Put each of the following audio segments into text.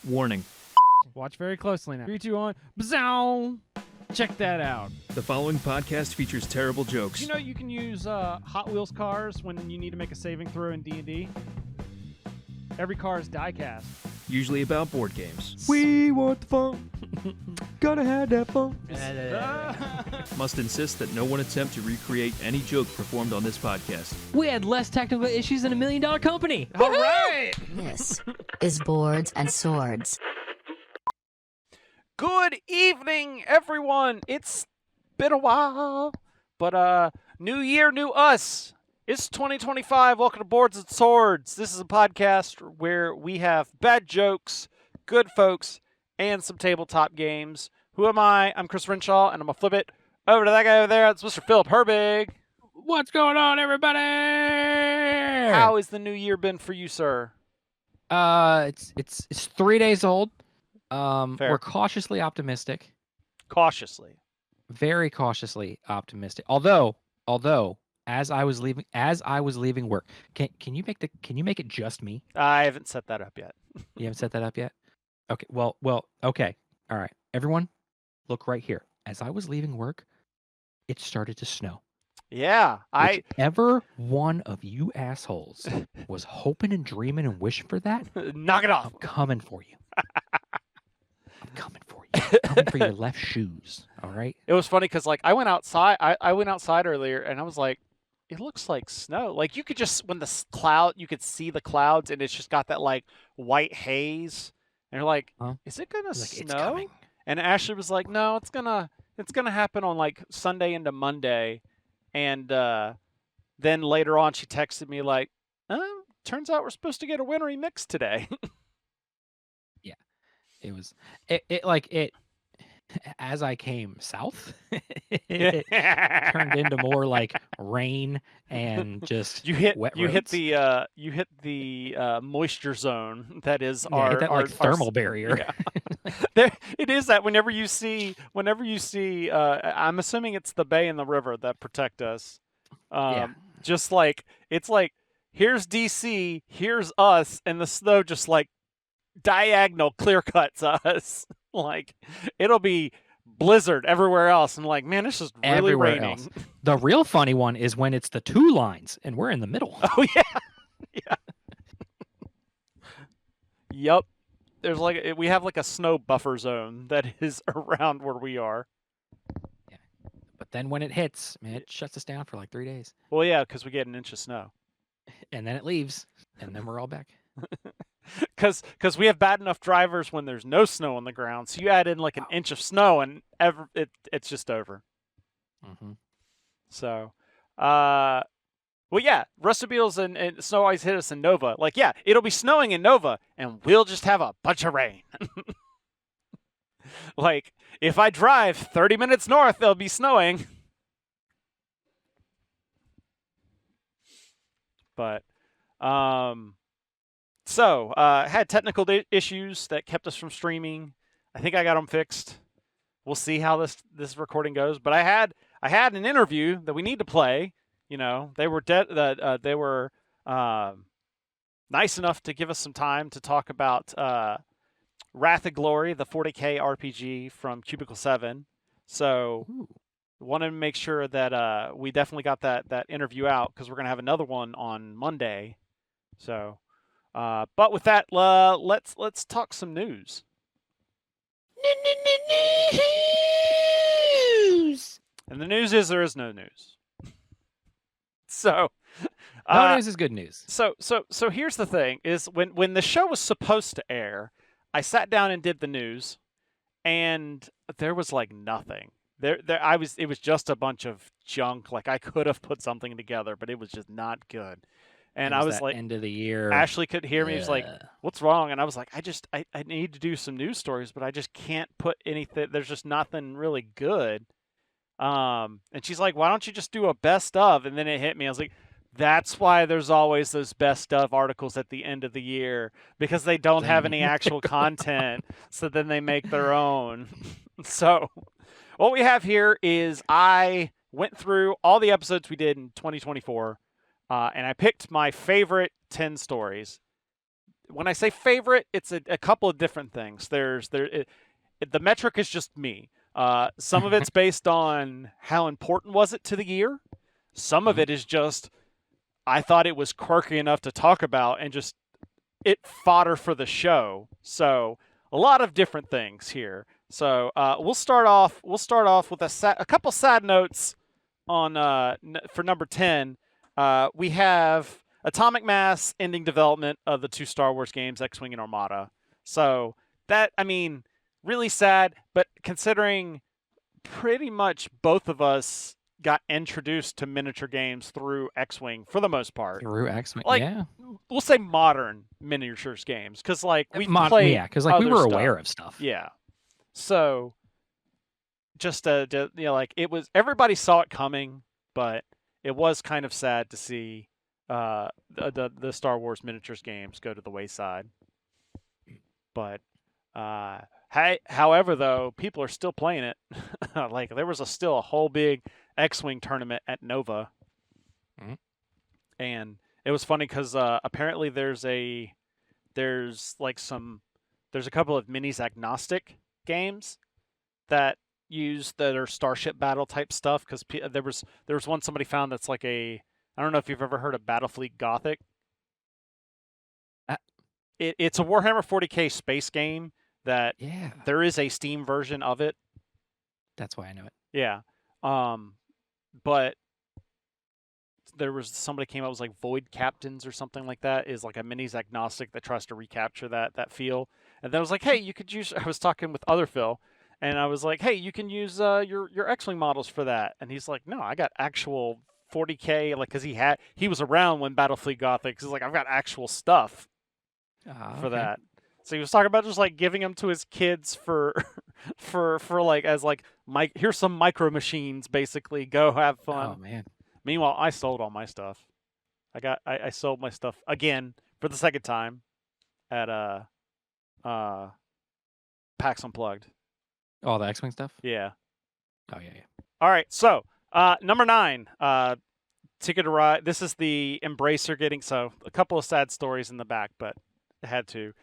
Warning. Watch very closely now. 3, 2, 1. Bzow! Check that out. The following podcast features terrible jokes. You know you can use Hot Wheels cars when you need to make a saving throw in D&D? Every car is die-cast. Usually about board games. We want the fun. Gotta have that fun. Must insist that no one attempt to recreate any joke performed on this podcast. We had less technical issues than $1 Million Company. All right! This is Boards and Swords. Good evening, everyone. It's been a while, but new year, new us. It's 2025. Welcome to Boards and Swords. This is a podcast where we have bad jokes, good folks, and some tabletop games. Who am I? I'm Chris Renshaw, and I'm going to flip it over to that guy over there. It's Mr. Philip Herbig. What's going on, everybody? How has the new year been for you, sir? It's 3 days old. Fair. We're cautiously optimistic. Cautiously. Very cautiously optimistic. Although, as I was leaving work, can you make it just me? I haven't set that up yet. You haven't set that up yet? Okay. Well, okay. All right. Everyone, look right here. As I was leaving work, it started to snow. Yeah. Whichever one of you assholes was hoping and dreaming and wishing for that, Knock it off. I'm coming for you. I'm coming for you. I'm coming for your left shoes. All right. It was funny because I went outside. I went outside earlier and I was like, it looks like snow. Like you could just you could see the clouds and it's just got that white haze. And you're like, Huh? is it gonna Like, snow? it's coming. And Ashley was like, no, it's gonna happen on Sunday into Monday. And then later on she texted me like, turns out we're supposed to get a wintry mix today. It was it as I came south, it turned into more like rain and just wet roads. You hit the moisture zone that is hit that thermal barrier. Yeah. There it is that whenever you see I'm assuming it's the bay and the river that protect us. Just it's like here's DC, here's us, and the snow just diagonal clear cuts us. It'll be blizzard everywhere else. And man, it's just really Everywhere raining. else. The real funny one is when it's the two lines and we're in the middle. Oh yeah. Yep. There's we have a snow buffer zone that is around where we are. Yeah. But then when it hits, man, it shuts us down for 3 days. Well, yeah, because we get an inch of snow. And then it leaves, and then we're all back. Because we have bad enough drivers when there's no snow on the ground. So you add in an inch of snow, and it's just over. Mm-hmm. So, well, yeah, Rusted Beetles and snow always hit us in Nova. It'll be snowing in Nova, and we'll just have a bunch of rain. If I drive 30 minutes north, it'll be snowing. But, So, had technical issues that kept us from streaming. I think I got them fixed. We'll see how this recording goes. But I had an interview that we need to play. They were nice enough to give us some time to talk about Wrath of Glory, the 40K RPG from Cubicle 7. So, wanted to make sure that we definitely got that interview out because we're gonna have another one on Monday. So. But with that, let's talk some news. News. And the news is there is no news. So, no news is good news. So here's the thing: is when the show was supposed to air, I sat down and did the news, and there was nothing. It was just a bunch of junk. I could have put something together, but it was just not good. And I was end of the year. Ashley couldn't hear me. He was like, "What's wrong?" And I was like, I need to do some news stories, but I just can't put anything. There's just nothing really good. And she's like, "Why don't you just do a best of?" And then it hit me. I was like, "That's why there's always those best of articles at the end of the year because they don't have any actual content. So then they make their own." So what we have here is I went through all the episodes we did in 2024. And I picked my favorite 10 stories. when I say favorite, it's a couple of different things. The metric is just me. Some of it's based on how important was it to the year. Some of it is just I thought it was quirky enough to talk about and just it fodder for the show. So a lot of different things here. So we'll start off with a couple sad notes on for number 10. We have Atomic Mass ending development of the 2 Star Wars games, X-Wing and Armada. So that, I mean, really sad, but considering pretty much both of us got introduced to miniature games through X-Wing for the most part. Through X-Wing, like, yeah. We'll say modern miniatures games, because like we played, yeah, because like we were stuff. aware of stuff. Yeah. So just like it was, everybody saw it coming, but it was kind of sad to see the Star Wars miniatures games go to the wayside. But however, though, people are still playing it. Like there was still a whole big X-Wing tournament at Nova, and it was funny because apparently there's a couple of minis agnostic games that are Starship Battle type stuff, because there was one somebody found that's like I don't know if you've ever heard of Battlefleet Gothic. It's a Warhammer 40K space game that there is a Steam version of it. That's why I know it. Yeah. But there was somebody came up with like Void Captains or something like that, is like a minis agnostic that tries to recapture that feel. And then I was like, hey, you could use, I was talking with other Phil, and I was like, hey, you can use your X-Wing models for that. And he's like, no, I got actual 40K, like, because he was around when Battlefleet Gothic. He's like, I've got actual stuff for that. So he was talking about just like giving them to his kids for like as like here's some micro machines, basically, go have fun. Oh man. Meanwhile, I sold all my stuff. I sold my stuff again for the second time at PAX Unplugged. All the X-Wing stuff? Yeah. Oh yeah. All right, so number 9, Ticket to Ride. This is the Embracer getting, so a couple of sad stories in the back, but it had to.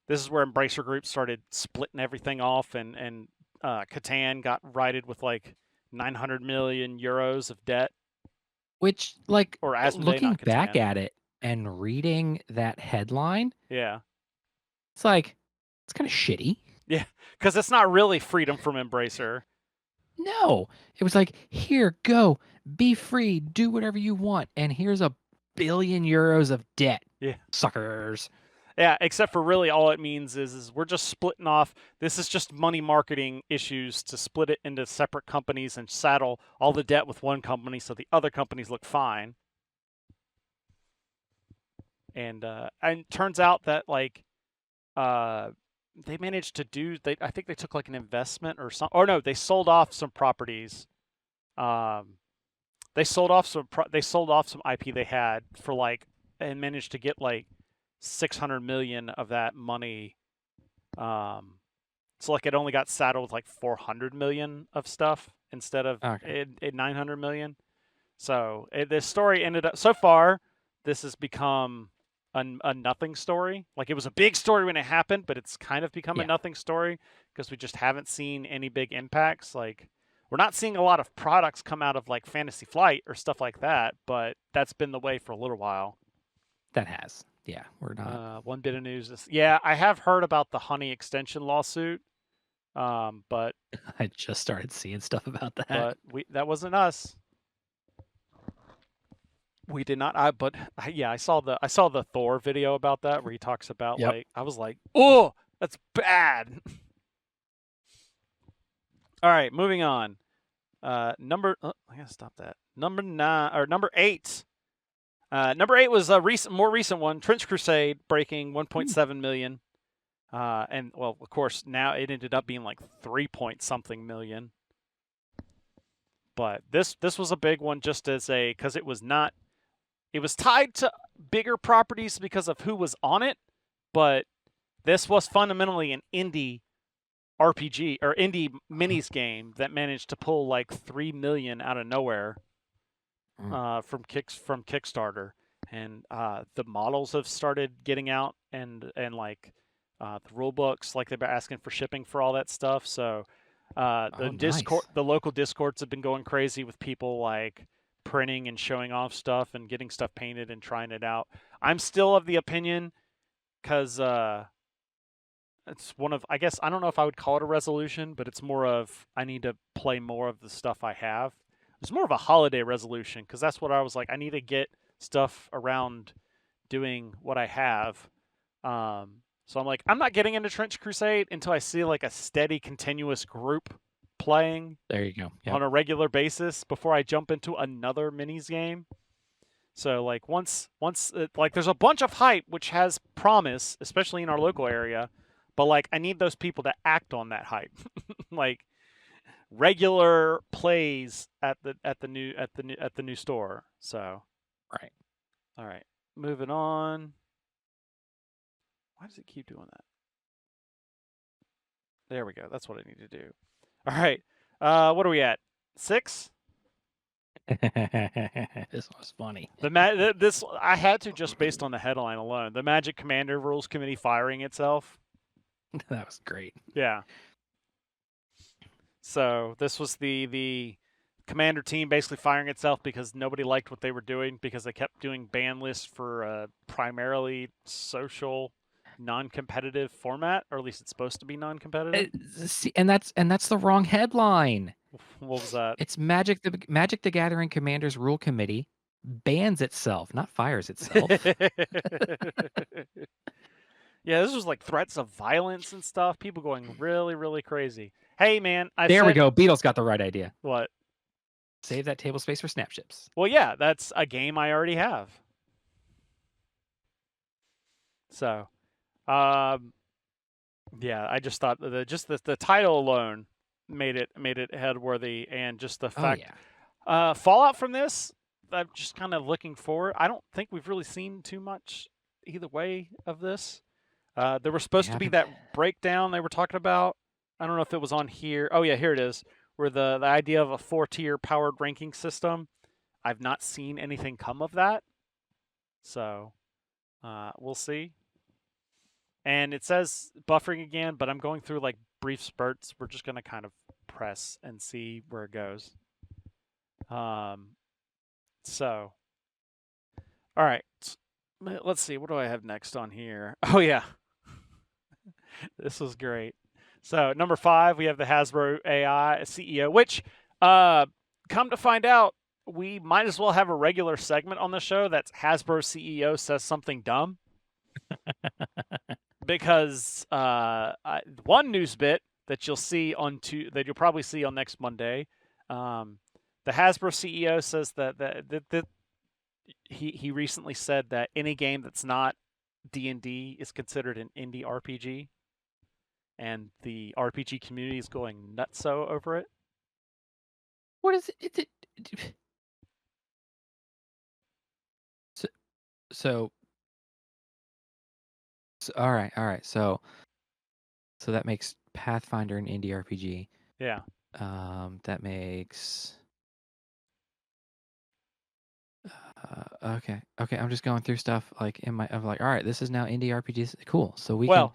This is where Embracer Group started splitting everything off, and Catan got righted with like 900 million euros of debt. Which, like, or looking back at it and reading that headline, it's like, it's kind of shitty. Yeah, because it's not really freedom from Embracer. No, it was like, here, go, be free, do whatever you want, and here's €1 billion of debt. Yeah, suckers. Yeah, except for really all it means is we're just splitting off. This is just money marketing issues to split it into separate companies and saddle all the debt with one company so the other companies look fine. And turns out that like they managed to do. I think they took like an investment or something. Or no, they sold off some properties. They sold off some IP they had for like, and managed to get like 600 million of that money. So like it only got saddled with like 400 million of stuff instead of 900 million. So this story ended up, so far this has become a nothing story. Like it was a big story when it happened, but it's kind of become a nothing story because we just haven't seen any big impacts. Like we're not seeing a lot of products come out of like Fantasy Flight or stuff like that, but that's been the way for a little while. That has. Yeah, we're not. One bit of news is, I have heard about the Honey extension lawsuit, but I just started seeing stuff about that. But that wasn't us. We did not. I saw the Thor video about that where he talks about like, I was like, oh, that's bad. All right, moving on. I gotta stop that. Number 8. Number 8 was a more recent one, Trench Crusade, breaking 1.7 million. And well, of course, now it ended up being like 3-point-something million. But this was a big one just as because it was tied to bigger properties because of who was on it, but this was fundamentally an indie RPG or indie minis game that managed to pull like 3 million out of nowhere. From Kickstarter, and the models have started getting out, and like the rule books, like they've been asking for shipping for all that stuff. So the Discord, nice. the local Discords have been going crazy with people like printing and showing off stuff and getting stuff painted and trying it out. I'm still of the opinion, because it's one of, I guess, I don't know if I would call it a resolution, but it's more of, I need to play more of the stuff I have. It's more of a holiday resolution, because that's what I was like, I need to get stuff around doing what I have. So I'm like, I'm not getting into Trench Crusade until I see like a steady, continuous group playing There you go. Yep. on a regular basis before I jump into another minis game. So like once like there's a bunch of hype which has promise, especially in our local area, but like I need those people to act on that hype. Like regular plays at the new store. So Right. all right, moving on. Why does it keep doing that? There we go. That's what I need to do. All right. What are we at? 6? This was funny. This I had to, just based on the headline alone. The Magic Commander Rules Committee firing itself. That was great. Yeah. So this was the commander team basically firing itself because nobody liked what they were doing, because they kept doing ban lists for primarily social, non-competitive format, or at least it's supposed to be non-competitive. See, and that's the wrong headline. What was that? It's Magic the Gathering Commanders Rule Committee bans itself, not fires itself. Yeah, this was like threats of violence and stuff. People going really, really crazy. Hey, man. There we go. Beatles got the right idea. What? Save that table space for snap ships. Well, yeah, that's a game I already have. So, yeah, I just thought the title alone made it head worthy, and just the fact fallout from this, I'm just kind of looking forward. I don't think we've really seen too much either way of this. There was supposed to be that breakdown they were talking about. I don't know if it was on here. Oh yeah, here it is. Where the idea of a 4-tier powered ranking system. I've not seen anything come of that. So we'll see. And it says buffering again, but I'm going through like brief spurts. We're just going to kind of press and see where it goes. So, all right. Let's see. What do I have next on here? Oh, yeah. This was great. So, number 5, we have the Hasbro AI CEO, which, come to find out, we might as well have a regular segment on the show that's Hasbro CEO says something dumb. Because one news bit that you'll probably see on next Monday, the Hasbro CEO says that he recently said that any game that's not D&D is considered an indie RPG, and the RPG community is going nutso over it. What is it? So all right. So that makes Pathfinder an indie RPG. Yeah. That makes. Okay. I'm just going through stuff like I'm like, all right, this is now indie RPGs. Cool. So we can.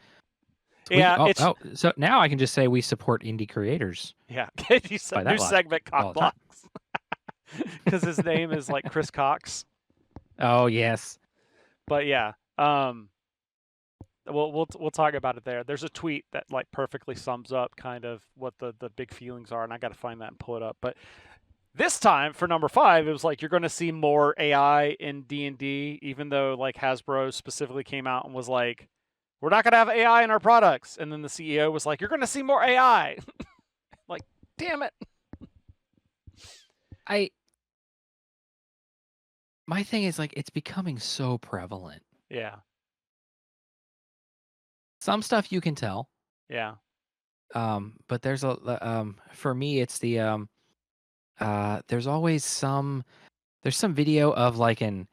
Yeah. So now I can just say we support indie creators. Yeah. New segment, Cockblocks. Because his name is like Chris Cox. Oh yes. But yeah. We'll talk about it there. There's a tweet that like perfectly sums up kind of what the big feelings are, and I got to find that and pull it up. But this time for number 5, it was like you're going to see more AI in D&D, even though like Hasbro specifically came out and was like, we're not going to have AI in our products. And then the CEO was like, you're going to see more AI. Like, damn it. My thing is like, it's becoming so prevalent. Yeah. Some stuff you can tell. Yeah. But there's for me, it's the there's always some video of like an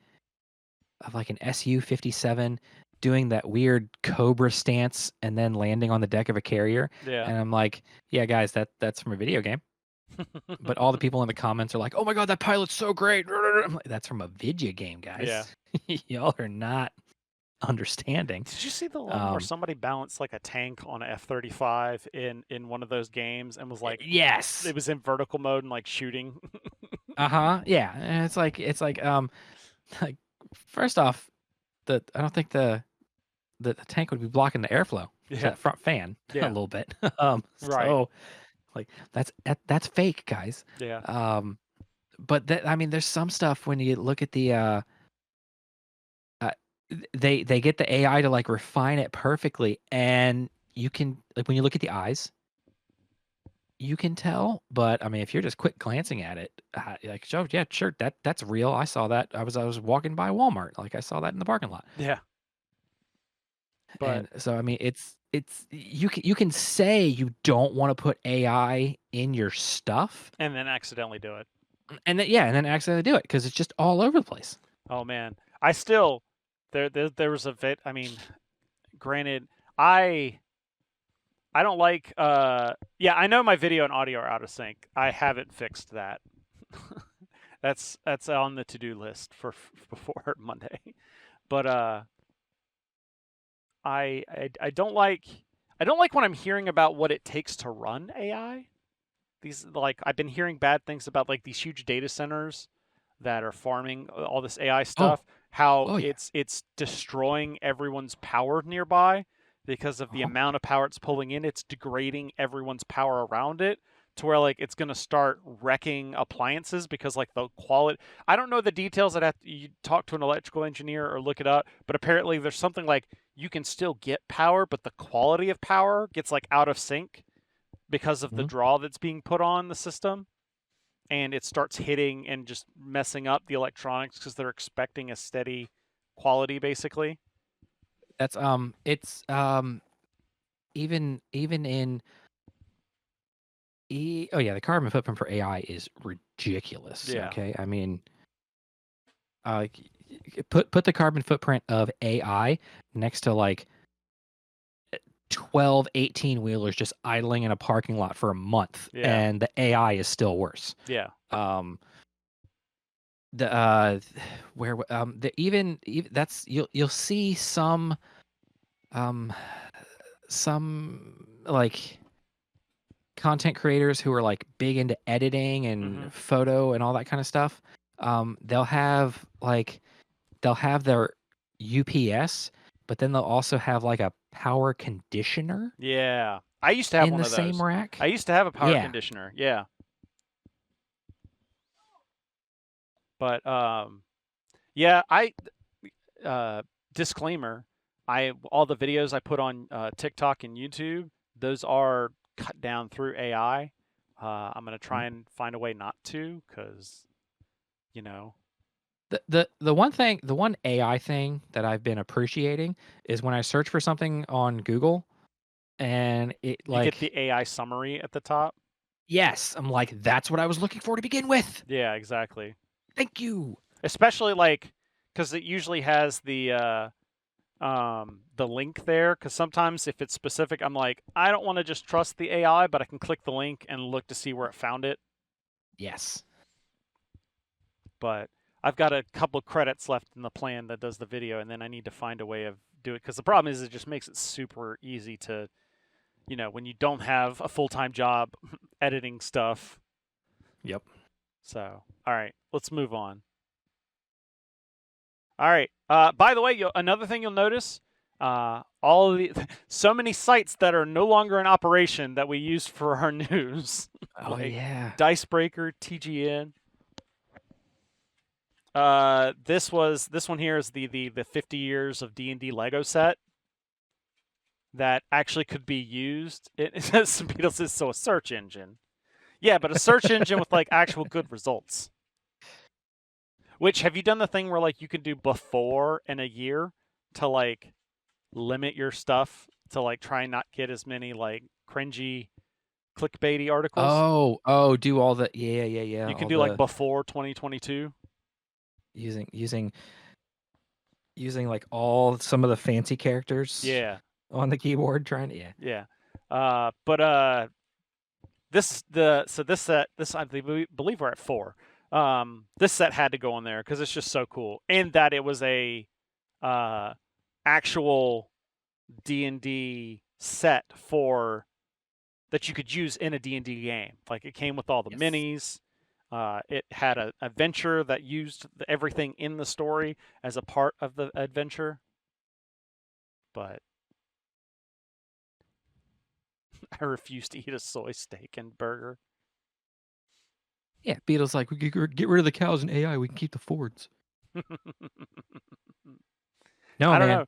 SU-57 doing that weird cobra stance and then landing on the deck of a carrier. Yeah. And I'm like, yeah, guys, that's from a video game. But all the people in the comments are like, "Oh my god, that pilot's so great!" I'm like, that's from a video game, guys. Yeah. Y'all are not understanding. Did you see the one where somebody balanced like a tank on an F-35 in one of those games and was like, yes, it was in vertical mode and like shooting? Yeah, and it's like like first off, I don't think the tank would be blocking the airflow. Yeah. That front fan a Yeah. little bit. Right. So like that's fake, guys. Yeah. But I mean, there's some stuff when you look at the they get the AI to like refine it perfectly, and you can like when you look at the eyes, you can tell. But I mean, if you're just quick glancing at it, like, oh yeah, sure, that's real. I saw that. I was walking by Walmart, like I saw that in the parking lot. Yeah. But And so I mean, it's you can say you don't want to put AI in your stuff, and then accidentally do it. and then accidentally do it because it's just all over the place. Oh man, I still there was a vid. I mean, granted, I don't like. Yeah, I know my video and audio are out of sync. I haven't fixed that. That's on the to-do list for before Monday. But I don't like when I'm hearing about what it takes to run AI. These like I've been hearing bad things about like these huge data centers that are farming all this AI stuff. How it's destroying everyone's power nearby because of the amount of power it's pulling in. It's degrading everyone's power around it to where like it's gonna start wrecking appliances because like the quality. I don't know the details. You talk to an electrical engineer or look it up. But apparently there's something like you can still get power, but the quality of power gets like out of sync because of the draw that's being put on the system. And it starts hitting and just messing up the electronics because they're expecting a steady quality, basically. That's it's even in oh yeah, the carbon footprint for AI is ridiculous. Yeah. Okay, I mean, put the carbon footprint of AI next to like 12, 18 wheelers just idling in a parking lot for a month, and the AI is still worse. Yeah. Even that's you'll see some like content creators who are like big into editing and photo and all that kind of stuff. They'll have their UPS, but then they'll also have like a power conditioner. Yeah. I used to have one of those. In the same rack. I used to have a power conditioner. Yeah. But yeah, disclaimer, all the videos I put on TikTok and YouTube, those are cut down through AI. I'm going to try and find a way not to, cuz you know, the one AI thing that I've been appreciating is when I search for something on Google and it like you get the AI summary at the top. Yes, I'm like, that's what I was looking for to begin with. Yeah, exactly. Thank you. Especially like because it usually has the link there, because sometimes if it's specific, I'm like, I don't want to just trust the AI, but I can click the link and look to see where it found it. Yes. But I've got a couple of credits left in the plan that does the video, and then I need to find a way of doing it, because the problem is it just makes it super easy to, you know, when you don't have a full-time job editing stuff. Yep. So, all right, let's move on. All right. By the way, another thing you'll notice, so many sites that are no longer in operation that we use for our news. Oh yeah. Dicebreaker, TGN. This one here is the 50 years of D&D Lego set that actually could be used. It says some people says so a search engine. Yeah, but a search engine with like actual good results. Which, have you done the thing where like you can do before in a year to like limit your stuff to like try and not get as many like cringy clickbaity articles? Oh, do all the yeah. You can do like before 2022 using like some of the fancy characters. Yeah. On the keyboard trying to Yeah. But this I believe we're at 4. This set had to go on there because it's just so cool, and that it was a actual D&D set for that you could use in a D&D game. Like it came with all the Yes. minis. It had an adventure that used everything in the story as a part of the adventure. But I refuse to eat a soy steak and burger. Yeah, Beetle's like, we could get rid of the cows and AI. We can keep the Fords. No, I don't man. know.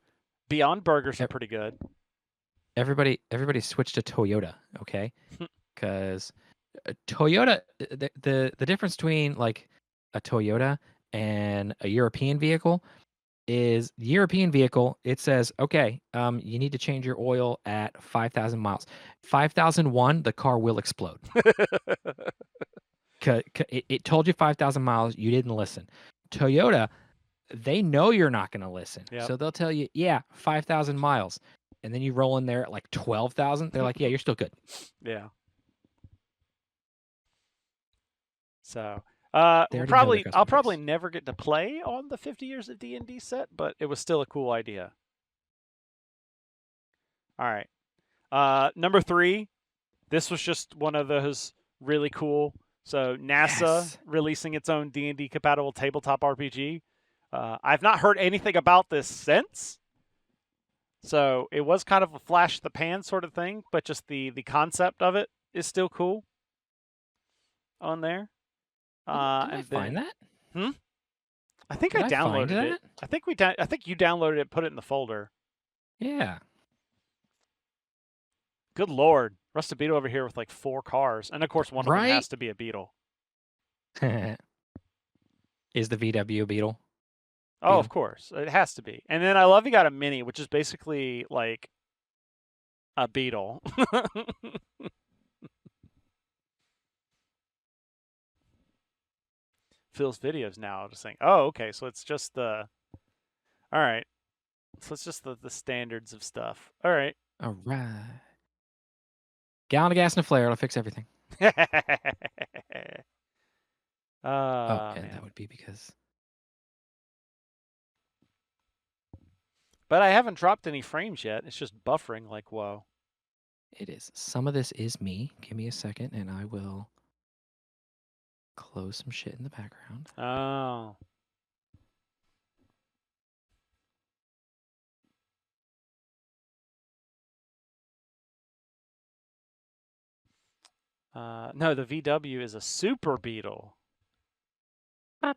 Beyond Burgers are pretty good. Everybody switched to Toyota, okay? Because Toyota, the difference between like a Toyota and a European vehicle is the European vehicle. It says, okay, you need to change your oil at 5,000 miles. 5,001, the car will explode. It told you 5,000 miles. You didn't listen. Toyota, they know you're not going to listen. Yep. So they'll tell you, yeah, 5,000 miles. And then you roll in there at like 12,000. They're like, yeah, you're still good. Yeah. So, They already know their I'll customer probably base. never get to play on the 50 Years of D&D set, but it was still a cool idea. All right. Number 3, this was just one of those really cool. So NASA Yes. releasing its own D&D compatible tabletop RPG. I've not heard anything about this since. So it was kind of a flash in the pan sort of thing, but just the concept of it is still cool on there. Did I find that? I think Did I I find downloaded it. that? I think you downloaded it, put it in the folder. Yeah. Good lord, Rusted Beetle over here with like 4 cars, and of course one of them Right? has to be a beetle. Is the VW Beetle? Oh, of course, it has to be. And then I love you got a mini, which is basically like a beetle. Phil's videos now just saying, oh, okay, so it's just the. All right, so it's just the standards of stuff. All right. All right. Gallon of gas and a flare. It'll fix everything. Oh, and man. that would be because. But I haven't dropped any frames yet. It's just buffering like whoa. It is. Some of this is me. Give me a second, and I will close some shit in the background. Oh. No, the VW is a super beetle. I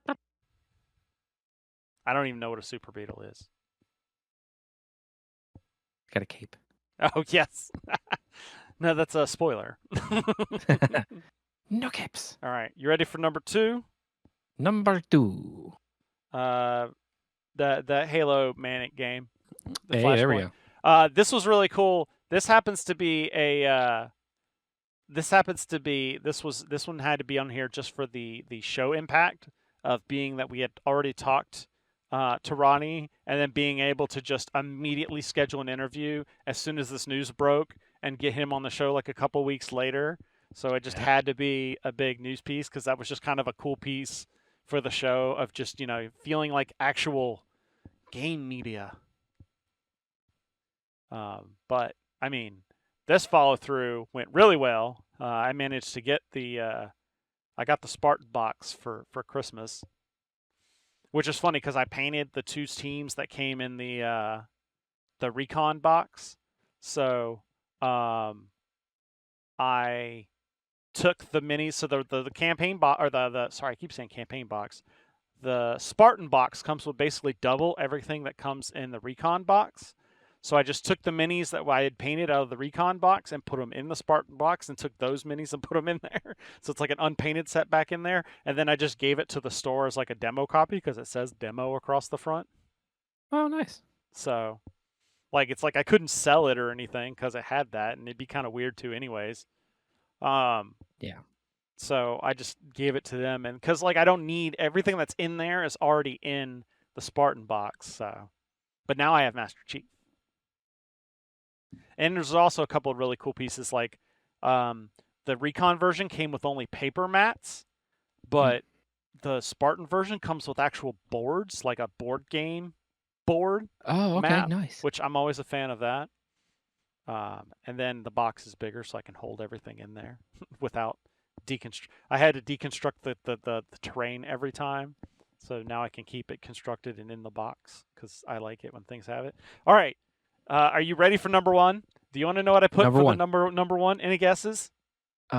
don't even know what a super beetle is. Got a cape. Oh, yes. No, that's a spoiler. No capes. All right, you ready for number 2? Number 2. The Halo Manic game. The Hey, there we Flashpoint. go. This was really cool. This happens to be a. This one had to be on here just for the show impact of being that we had already talked to Ronnie, and then being able to just immediately schedule an interview as soon as this news broke and get him on the show like a couple weeks later. So it just had to be a big news piece because that was just kind of a cool piece for the show of just, feeling like actual game media. But, I mean, this follow-through went really well. I managed to get I got the Spartan box for Christmas, which is funny because I painted the 2 teams that came in the recon box. So I took the minis. So the campaign box, or sorry, I keep saying campaign box. The Spartan box comes with basically double everything that comes in the recon box. So I just took the minis that I had painted out of the recon box and put them in the Spartan box, and took those minis and put them in there. So it's like an unpainted set back in there. And then I just gave it to the store as like a demo copy because it says demo across the front. Oh, nice. So it's like I couldn't sell it or anything because it had that, and it'd be kind of weird too anyways. Yeah. So I just gave it to them, and because I don't need everything that's in there is already in the Spartan box. So, but now I have Master Chief. And there's also a couple of really cool pieces the Recon version came with only paper mats, but the Spartan version comes with actual boards, like a board game board Oh, okay, map, nice. which I'm always a fan of that. And then the box is bigger, so I can hold everything in there without deconstruct. I had to deconstruct the terrain every time, so now I can keep it constructed and in the box because I like it when things have it. All right, are you ready for number one? Do you want to know what I put Number for one. the number one? Any guesses? A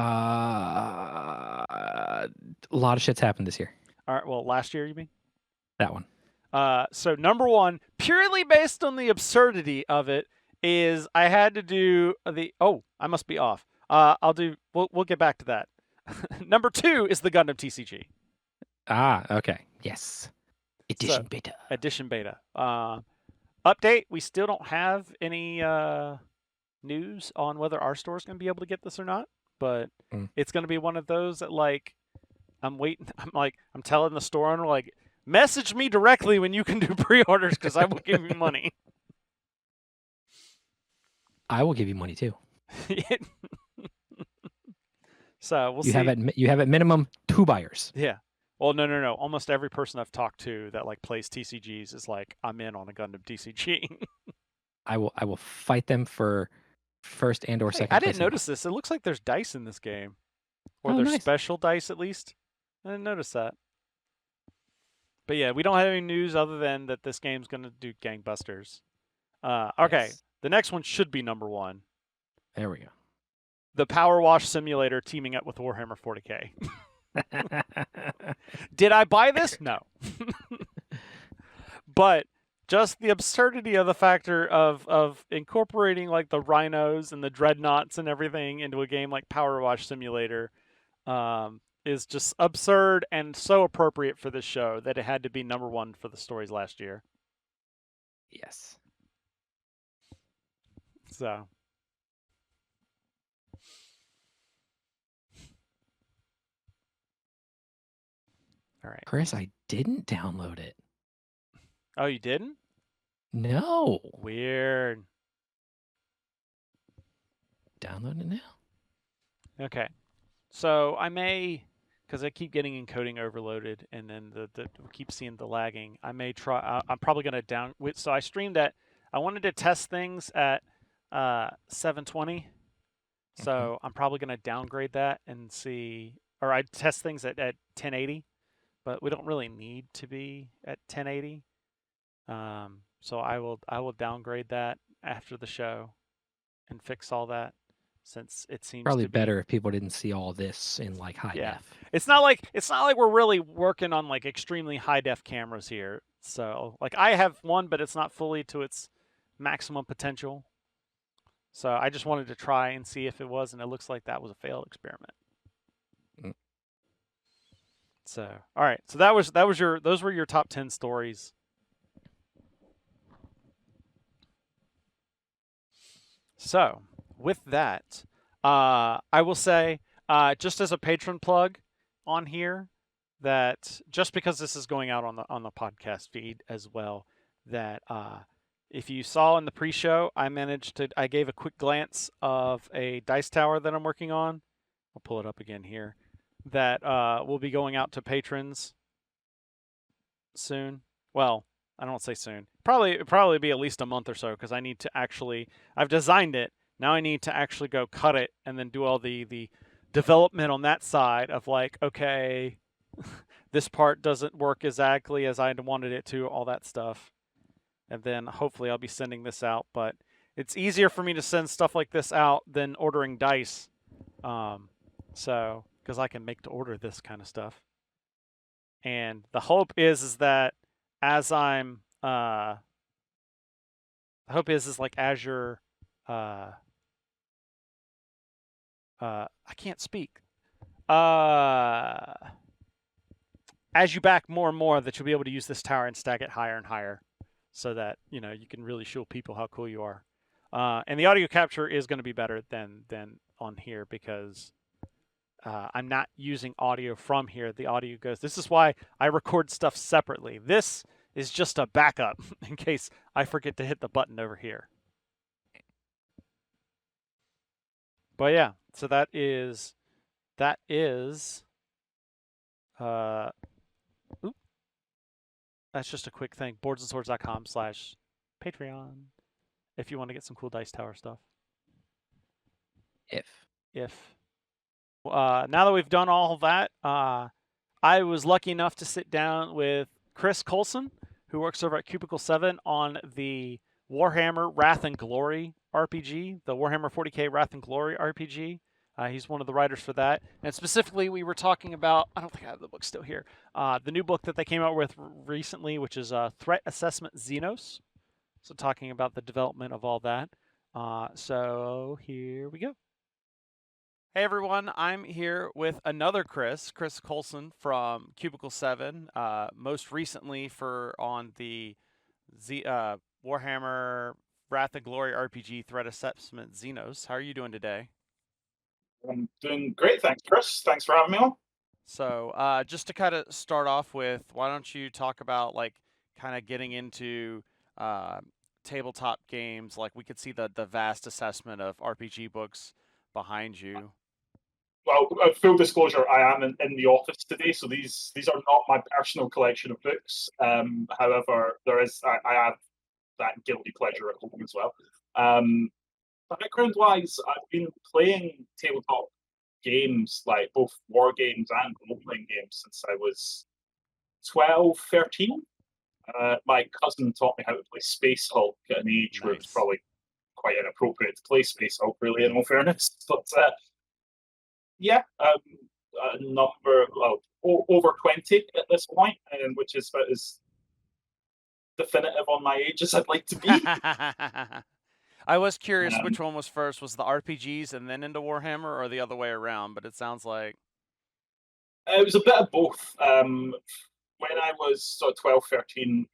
lot of shit's happened this year. All right, well, last year you mean? That one. So number one, purely based on the absurdity of it, is I had to do the. Oh, I must be off. We'll get back to that. Number two is the Gundam TCG. Ah, okay. Yes. Edition beta. Edition beta. Update. We still don't have any news on whether our store is going to be able to get this or not, but it's going to be one of those that like I'm waiting. I'm telling the store owner like, message me directly when you can do pre-orders because I will give you money. I will give you money too. So we'll see. You have at minimum 2 buyers. Yeah. Well, no. Almost every person I've talked to that like plays TCGs is like, I'm in on a Gundam TCG. I will fight them for first and or second. I didn't place notice this. It looks like there's dice in this game, or Oh, there's nice. special dice at least. I didn't notice that. But yeah, we don't have any news other than that this game's gonna do gangbusters. Okay, Yes. the next one should be number one. There we go. The Power Wash Simulator teaming up with Warhammer 40K. Did I buy this? No. But just the absurdity of the factor of incorporating like the rhinos and the dreadnoughts and everything into a game like Power Wash Simulator is just absurd and so appropriate for this show that it had to be number one for the stories last year. Yes. So. All right. Chris, I didn't download it. Oh, you didn't? No. Weird. Download it now. Okay. So I may, because I keep getting encoding overloaded and then we keep seeing the lagging, I may try, I'm probably going to so I streamed at, I wanted to test things at 720. So I'm probably going to downgrade that and see, or I test things at 1080, but we don't really need to be at 1080. So I will downgrade that after the show and fix all that, since it seems Probably to be better if people didn't see all this in like high def. It's not like we're really working on like extremely high def cameras here. So like I have one, but it's not fully to its maximum potential. So I just wanted to try and see if it was, and it looks like that was a failed experiment. So all right, so those were your top 10 stories. So with that, I will say, just as a patron plug on here, that just because this is going out on the podcast feed as well, that if you saw in the pre-show, I gave a quick glance of a dice tower that I'm working on. I'll pull it up again here. That will be going out to patrons soon. Well, I don't say soon. Probably be at least a month or so, because I need to actually, I've designed it. Now I need to actually go cut it and then do all the development on that side of like, okay, this part doesn't work exactly as I wanted it to, all that stuff. And then hopefully I'll be sending this out. But it's easier for me to send stuff like this out than ordering dice. So, because I can make to order this kind of stuff. And the hope is that as I'm, the hope is like as you're, I can't speak. As you back more and more, that you'll be able to use this tower and stack it higher and higher, so that you can really show people how cool you are. And the audio capture is going to be better than on here, because I'm not using audio from here. The audio goes. This is why I record stuff separately. This is just a backup in case I forget to hit the button over here. But yeah, So that is oop, that's just a quick thing. boardsandswords.com/Patreon if you want to get some cool Dice Tower stuff. If now that we've done all of that, I was lucky enough to sit down with Chris Colston, who works over at Cubicle 7 on the Warhammer Wrath and Glory RPG, the Warhammer 40k Wrath and Glory RPG. He's one of the writers for that. And specifically, we were talking about, I don't think I have the book still here, the new book that they came out with recently, which is Threat Assessment Xenos. So talking about the development of all that. So here we go. Hey everyone, I'm here with another Chris Colston from Cubicle 7, most recently on the Warhammer Wrath and Glory RPG Threat Assessment Xenos. How are you doing today? I'm doing great, thanks, Chris. Thanks for having me on. So just to kind of start off with, why don't you talk about like kind of getting into tabletop games? Like we could see the vast assessment of RPG books behind you. Well, full disclosure, I am in the office today, so these are not my personal collection of books. However, I have that guilty pleasure at home as well. Background-wise, I've been playing tabletop games, like both war games and role-playing games, since I was 12, 13. My cousin taught me how to play Space Hulk at an age where it's probably quite inappropriate to play Space Hulk, really, in all fairness. But yeah, a number, well, over 20 at this point, which is about as definitive on my age as I'd like to be. I was curious which one was first. Was the RPGs and then into Warhammer, or the other way around? But it sounds like it was a bit of both. When I was sort of 12, 13,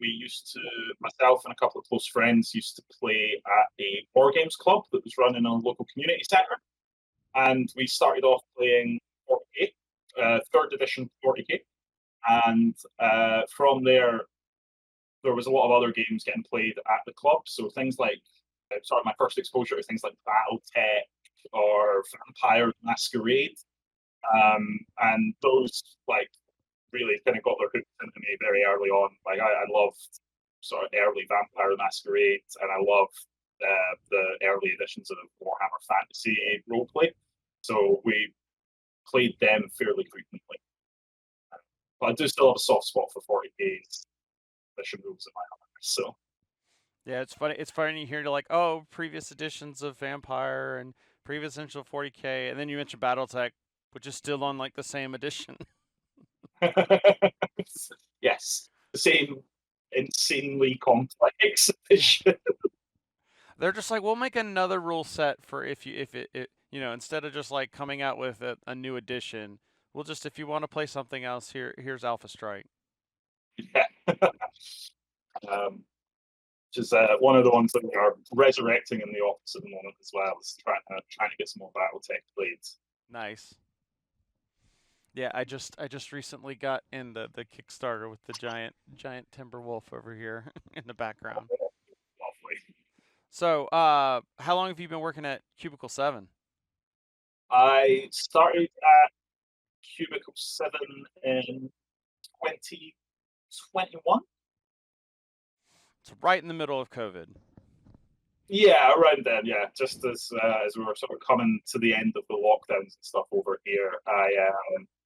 myself and a couple of close friends used to play at a board games club that was run in a local community centre. And we started off playing 40k, 3rd edition 40k. And from there was a lot of other games getting played at the club. So things like, my first exposure to things like Battletech or Vampire the Masquerade. And those like really kind of got their hooks into me very early on. Like I loved sort of early Vampire the Masquerade, and I loved the early editions of Warhammer Fantasy roleplay. So we played them fairly frequently. But I do still have a soft spot for 40k's edition rules in my heart. So yeah, it's funny. It's funny here to like, oh, previous editions of Vampire and previous edition of 40k, and then you mentioned BattleTech, which is still on like the same edition. Yes, the same insanely complex edition. They're just like, we'll make another rule set for if it instead of just like coming out with a new edition, we'll just, if you want to play something else, here's Alpha Strike. Yeah. Which is one of the ones that we are resurrecting in the office at the moment as well. Is trying to get some more BattleTech played. Nice. Yeah, I just recently got in the Kickstarter with the giant timber wolf over here in the background. Lovely. So, how long have you been working at Cubicle 7? I started at Cubicle 7 in 2021. So right in the middle of COVID. Yeah, around then. Yeah, just as we were sort of coming to the end of the lockdowns and stuff over here.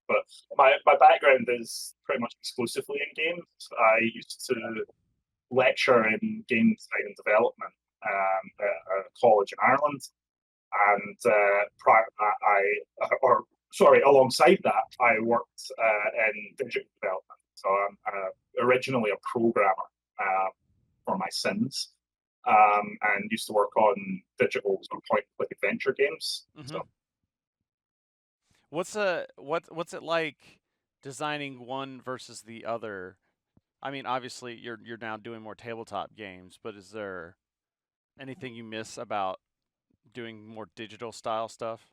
But my background is pretty much exclusively in games. I used to lecture in game design and development at a college in Ireland, and prior to that, alongside that, I worked in digital development. So I'm originally a programmer for my sins, and used to work on digital sort of point-and-click adventure games. Mm-hmm. So. What's it like designing one versus the other? I mean, obviously you're now doing more tabletop games, but is there anything you miss about doing more digital style stuff?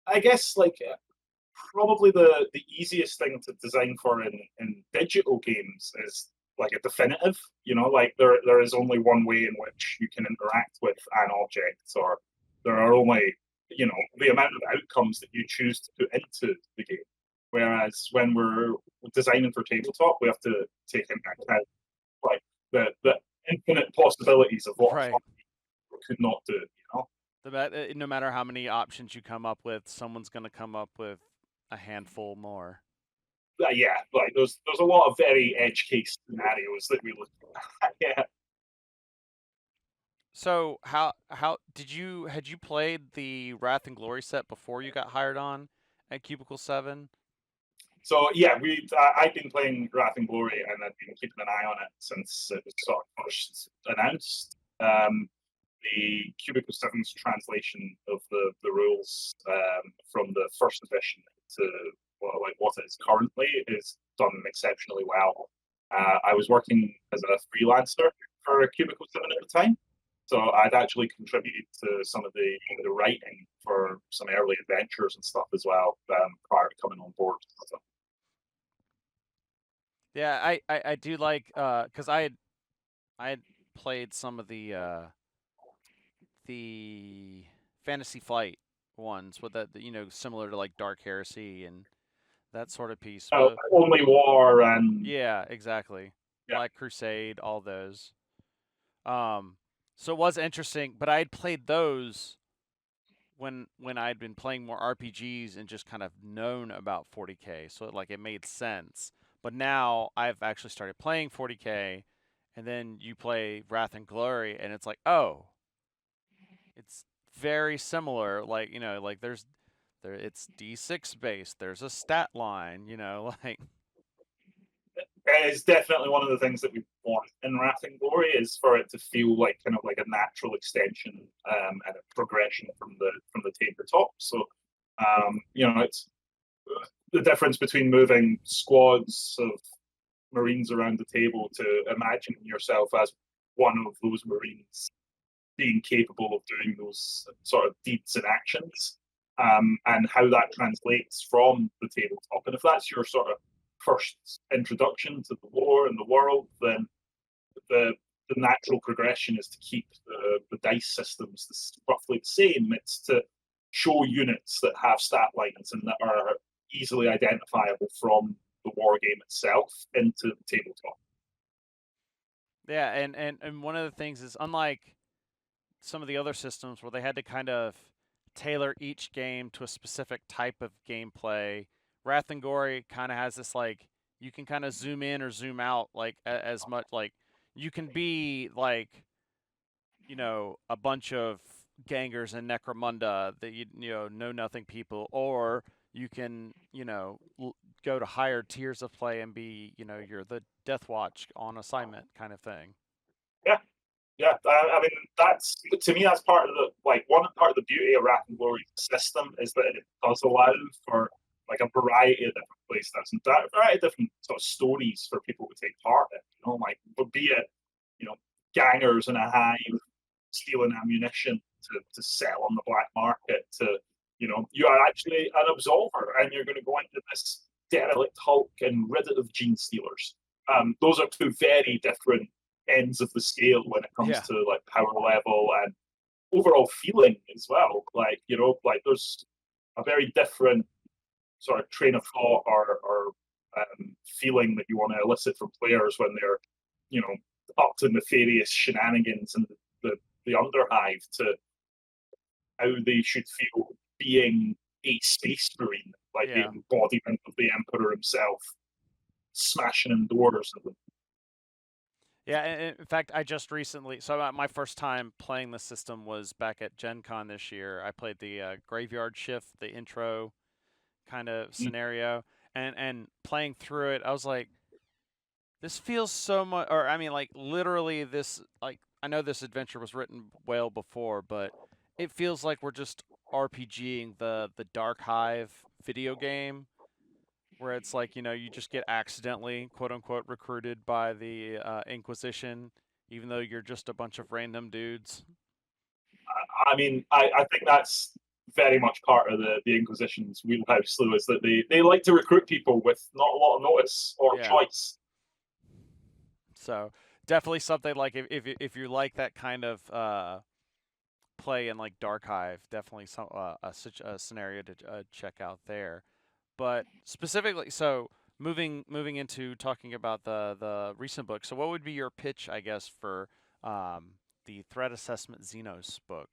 I guess like probably the easiest thing to design for in digital games is like a definitive, like there is only one way in which you can interact with an object or There are only, the amount of outcomes that you choose to put into the game. Whereas when we're designing for tabletop, we have to take into account like the infinite possibilities of what Right. we could not do. No matter how many options you come up with, someone's going to come up with a handful more. Yeah, like there's a lot of very edge case scenarios that we look at. Yeah. So had you played the Wrath and Glory set before you got hired on at Cubicle 7? So yeah, I've been playing Wrath and Glory, and I've been keeping an eye on it since it was sort of first announced. The Cubicle 7's translation of the rules from the first edition to what it is currently is done exceptionally well. I was working as a freelancer for Cubicle 7 at the time, so I'd actually contributed to some of the writing for some early adventures and stuff as well prior to coming on board. So. Yeah, I do like because I had played some of the Fantasy Flight ones with that, similar to like Dark Heresy and that sort of piece. Only War and yeah, exactly. Yeah. Black Crusade, all those. So it was interesting, but I had played those when I'd been playing more RPGs and just kind of known about 40K, so it made sense. But now I've actually started playing 40K, and then you play Wrath and Glory, and it's like, oh, it's very similar. It's D6 based. There's a stat line, like. It's definitely one of the things that we want in Wrath and Glory is for it to feel like kind of like a natural extension and a progression from the tabletop. So, it's the difference between moving squads of Marines around the table to imagining yourself as one of those Marines being capable of doing those sort of deeds and actions, and how that translates from the tabletop. And if that's your sort of first introduction to the lore and the world, then the natural progression is to keep the dice systems roughly the same. It's to show units that have stat lines and that are easily identifiable from the war game itself into the tabletop. Yeah, and one of the things is, unlike some of the other systems where they had to kind of tailor each game to a specific type of gameplay, Wrath and Glory kind of has this, like, you can kind of zoom in or zoom out, like, as much, like, you can be like, a bunch of gangers in Necromunda that know nothing people, or you can go to higher tiers of play and be you're the Death Watch on assignment kind of thing. Yeah, I mean that's part of one part of the beauty of Wrath and Glory's system is that it does allow for like a variety of different playstyles and a variety of different sort of stories for people to take part in. But be it gangers in a hive stealing ammunition to sell on the black market, to you are actually an absolver and you're going to go into this derelict hulk and rid it of gene stealers. Those are two very different ends of the scale when it comes to like power level and overall feeling as well. There's a very different sort of train of thought or feeling that you want to elicit from players when they're up to nefarious shenanigans and the underhive, to how they should feel being a space marine, like the embodiment of the Emperor himself, smashing in doors. Yeah, and in fact, I just recently, so my first time playing the system was back at Gen Con this year. I played the Graveyard Shift, the intro kind of scenario, and playing through it, I was like, this feels so much, or I mean, like, literally this, like, I know this adventure was written well before, but it feels like we're just RPGing the Dark Hive video game, where it's like, you just get accidentally, quote unquote, recruited by the Inquisition, even though you're just a bunch of random dudes. I mean, I think that's very much part of the Inquisition's wheelhouse, though, is that they like to recruit people with not a lot of notice or choice. So definitely something like if you like that kind of play in like Dark Hive, definitely such a scenario to check out there. But specifically, so moving into talking about the recent book. So what would be your pitch, I guess, for the threat assessment Xenos book?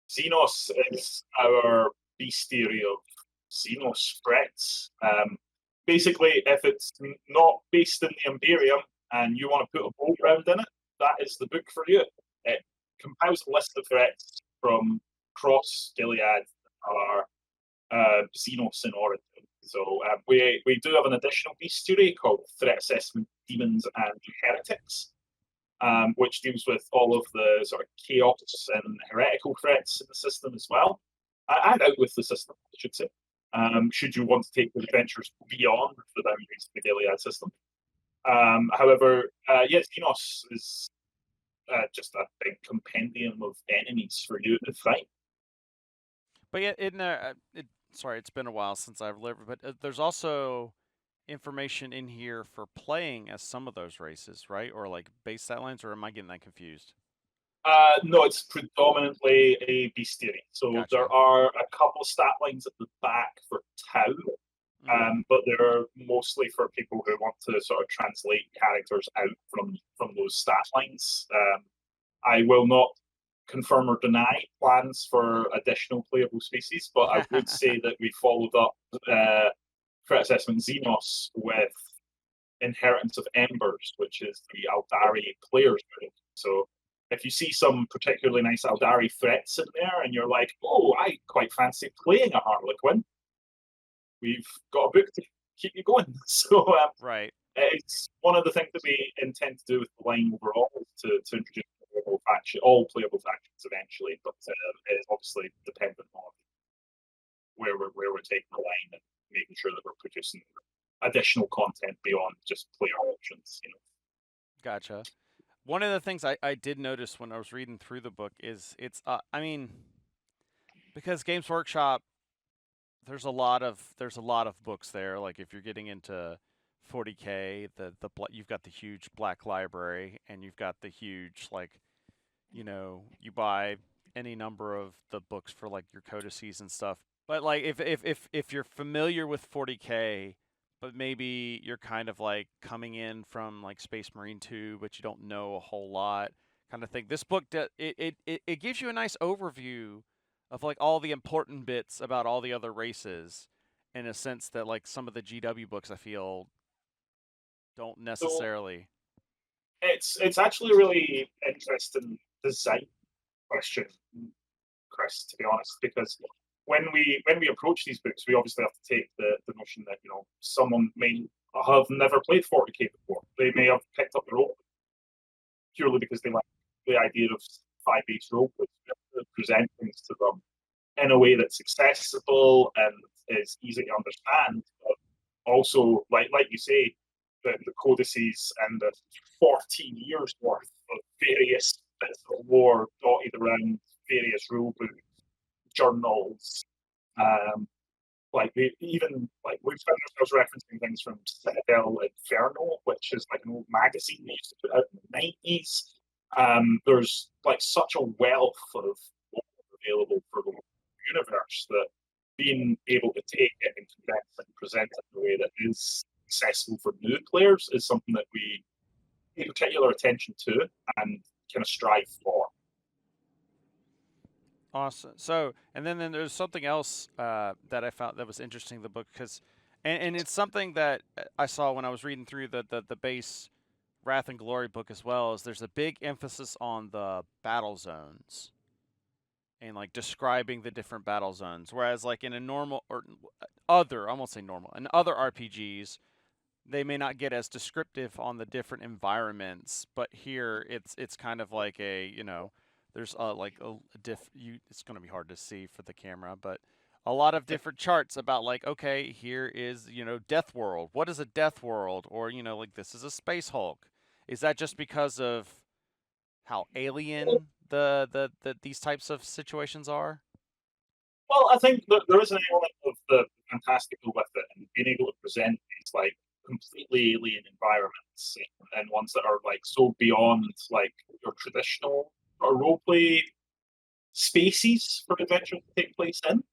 Xenos is our bestiary of Xenos threats. Basically, if it's not based in the Imperium and you want to put a boat round in it, that is the book for you. It compiles a list of threats from across Gilead that are Xenos in origin. So we do have an additional bestiary called Threat Assessment Demons and Heretics, which deals with all of the sort of chaos and heretical threats in the system as well, and out with the system, I should say. Should you want to take the adventures beyond the boundaries of the Gilead system. However, yes, Xenos is just a big compendium of enemies for you to fight. But yeah, sorry, it's been a while since I've lived, but there's also information in here for playing as some of those races, right? Or like base stat lines, or am I getting that confused? No, it's predominantly a bestiary. So Gotcha. there are a couple of stat lines at the back for Tau, but they're mostly for people who want to sort of translate characters out from those stat lines. I will not confirm or deny plans for additional playable species, but I would say that we followed up Threat Assessment Xenos with Inheritance of Embers, which is the Aldari players group. So if you see some particularly nice Aldari threats in there and you're like, oh, I quite fancy playing a Harlequin, we've got a book to keep you going. So right. It's one of the things that we intend to do with the line overall, is to introduce all playable factions eventually, but it is obviously dependent on where we're taking the line and making sure that we're producing additional content beyond just player options. Gotcha. One of the things I did notice when I was reading through the book is it's I mean, because Games Workshop, there's a lot of books there. Like if you're getting into 40K, you've got the huge black library, and you've got the huge, like, you buy any number of the books for like your codices and stuff. But like if you're familiar with 40K, but maybe you're kind of like coming in from like Space Marine 2, but you don't know a whole lot, kind of thing. This book it gives you a nice overview of like all the important bits about all the other races, in a sense that like some of the GW books I feel don't necessarily. So it's actually a really interesting design question, Chris, to be honest, because when we approach these books, we obviously have to take the notion that someone may have never played 40K before. They may have picked up the role purely because they like the idea of 5-base role, but we have to present things to them in a way that's accessible and is easy to understand. But also, like you say, the codices and the 14 years worth of various bits of lore dotted around various rulebooks, journals. We've found ourselves referencing things from Citadel Inferno, which is like an old magazine they used to put out in the 90s. There's like such a wealth of available for the universe that being able to take it and condense it and present it in a way that is accessible for new players is something that we pay particular attention to and kind of strive for. Awesome. So, and then there's something else that I found that was interesting in the book, because, and it's something that I saw when I was reading through the base Wrath and Glory book as well, is there's a big emphasis on the battle zones and like describing the different battle zones. Whereas like in a normal or other, I won't say normal, in other RPGs, they may not get as descriptive on the different environments, but here it's kind of like a, there's it's going to be hard to see for the camera, but a lot of different charts about like, okay, here is, Death World. What is a Death World? Or, like this is a Space Hulk. Is that just because of how alien these types of situations are? Well, I think that there is an element of the fantastical with it, and being able to present these like completely alien environments and ones that are like so beyond like your traditional sort of role play spaces for adventure to take place in,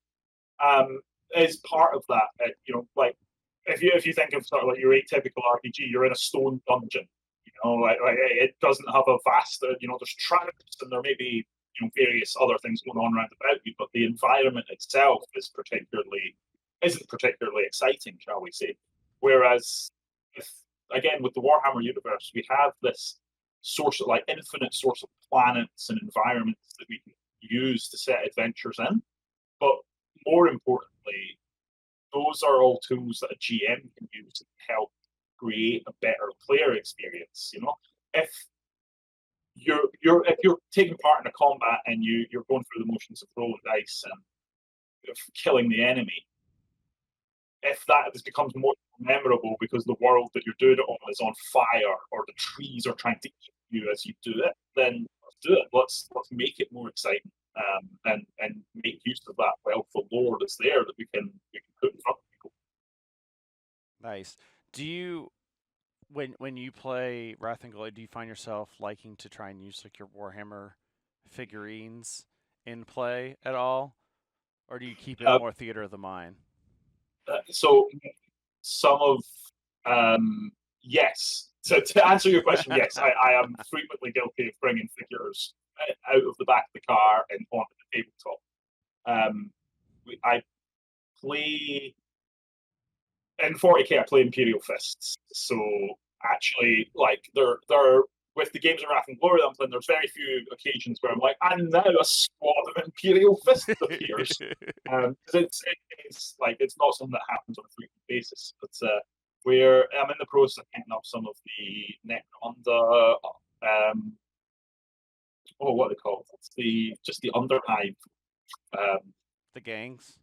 is part of that. Like if you think of sort of like your atypical RPG, you're in a stone dungeon. Like it doesn't have a vast. There's traps and there may be various other things going on around about you, but the environment itself isn't particularly exciting, shall we say? Whereas, again, with the Warhammer universe, we have this source of infinite source of planets and environments that we can use to set adventures in. But more importantly, those are all tools that a GM can use to help create a better player experience. If you're taking part in a combat and you're going through the motions of rolling dice and killing the enemy, if that becomes more memorable because the world that you're doing it on is on fire or the trees are trying to eat you as you do it, then let's do it. Let's make it more exciting, and make use of that wealth of lore that's there that we can put in front of people. Nice. Do you, when you play Wrath and Glory, do you find yourself liking to try and use like your Warhammer figurines in play at all, or do you keep it more theater of the mind? So some of yes. So to answer your question, yes, I am frequently guilty of bringing figures out of the back of the car and onto the tabletop. I play in 40k. I play Imperial Fists. So actually, like they're with the games of Wrath and Glory that I'm playing, there's very few occasions where I'm like, and now a squad of Imperial Fists appears. It's not something that happens on a frequent basis. But I'm in the process of picking up some of the Necromunda. What are they called? It's the Underhive. The gangs.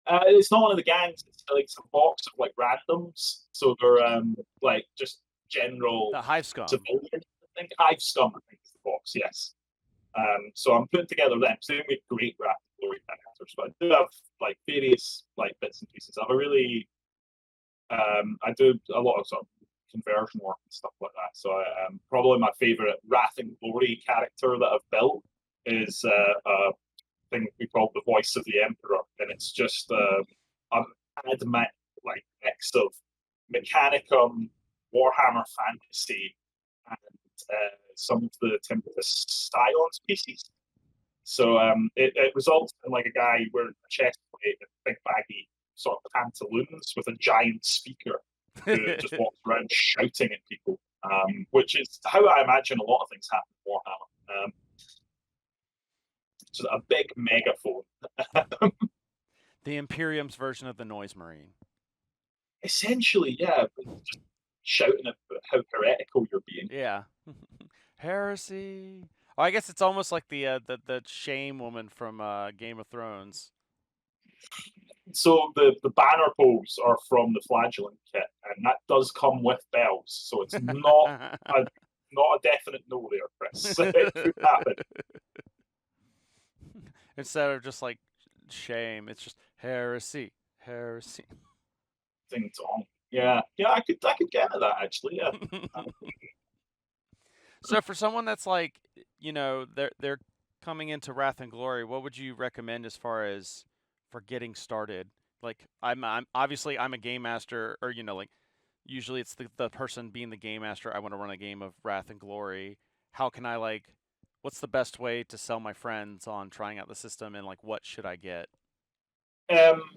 It's not one of the gangs. It's like some box of like randoms. So they're like just general. The Hive Scum. Civilians, I think Hive Scum. I think is the box. Yes. So I'm putting together them. So they make great Wrath and Glory characters, but I do have like various like bits and pieces. I have a really, I do a lot of sort of conversion work and stuff like that. So probably my favorite Wrath and Glory character that I've built is a thing we call the Voice of the Emperor, and it's just an adamant like mix of Mechanicum, Warhammer fantasy, and some of the Tempest Scions pieces. So it results in like a guy wearing a chest plate and big baggy sort of pantaloons with a giant speaker who just walks around shouting at people, which is how I imagine a lot of things happen in Warhammer. So a big megaphone. The Imperium's version of the Noise Marine. Essentially, yeah. Just shouting about how heretical you're being. Yeah. Heresy. Oh, I guess it's almost like the shame woman from Game of Thrones. So the banner poles are from the Flagellant kit, and that does come with bells. So it's not a definite no there, Chris. It could happen. Instead of just like shame, it's just heresy. Ding dong. Yeah, I could get into that actually. Yeah. So for someone that's like, they're coming into Wrath and Glory, what would you recommend as far as for getting started? Like I'm obviously I'm a game master, or like usually it's the person being the game master. I want to run a game of Wrath and Glory. How can I what's the best way to sell my friends on trying out the system, and like what should I get?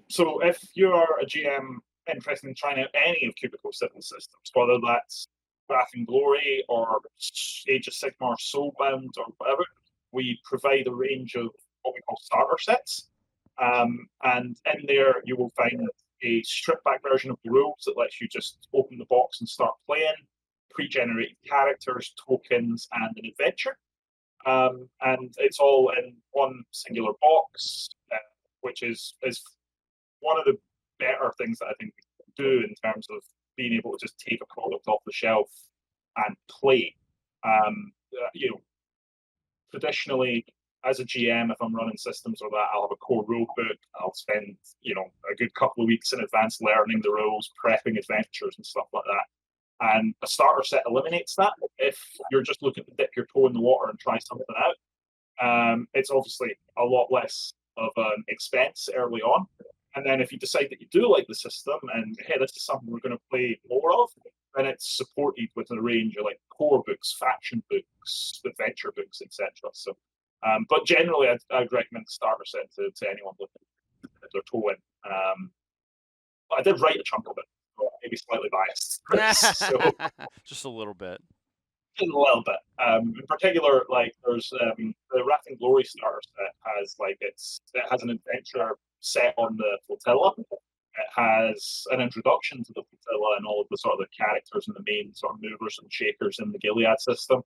So if you're a GM interested in trying out any of Cubicle's civil systems, whether that's Wrath and Glory or Age of Sigmar or Soulbound or whatever, we provide a range of what we call starter sets. And in there you will find a stripped back version of the rules that lets you just open the box and start playing, pre-generated characters, tokens, and an adventure. And it's all in one singular box, which is one of the better things that I think we can do in terms of being able to just take a product off the shelf and play. Traditionally, as a GM, if I'm running systems or that, I'll have a core rule book. I'll spend, a good couple of weeks in advance learning the rules, prepping adventures and stuff like that. And a starter set eliminates that. If you're just looking to dip your toe in the water and try something out, it's obviously a lot less of an expense early on. And then if you decide that you do like the system and, hey, this is something we're going to play more of, then it's supported with a range of like core books, faction books, adventure books, etc. So, but generally, I'd recommend the starter set to anyone looking to dip their toe in. But I did write a chunk of it, so maybe slightly biased. So, just a little bit. a little bit. In particular, like there's the Wrath and Glory starter set has like it has an adventure set on the flotilla. It has an introduction to the flotilla and all of the sort of the characters and the main sort of movers and shakers in the Gilead system.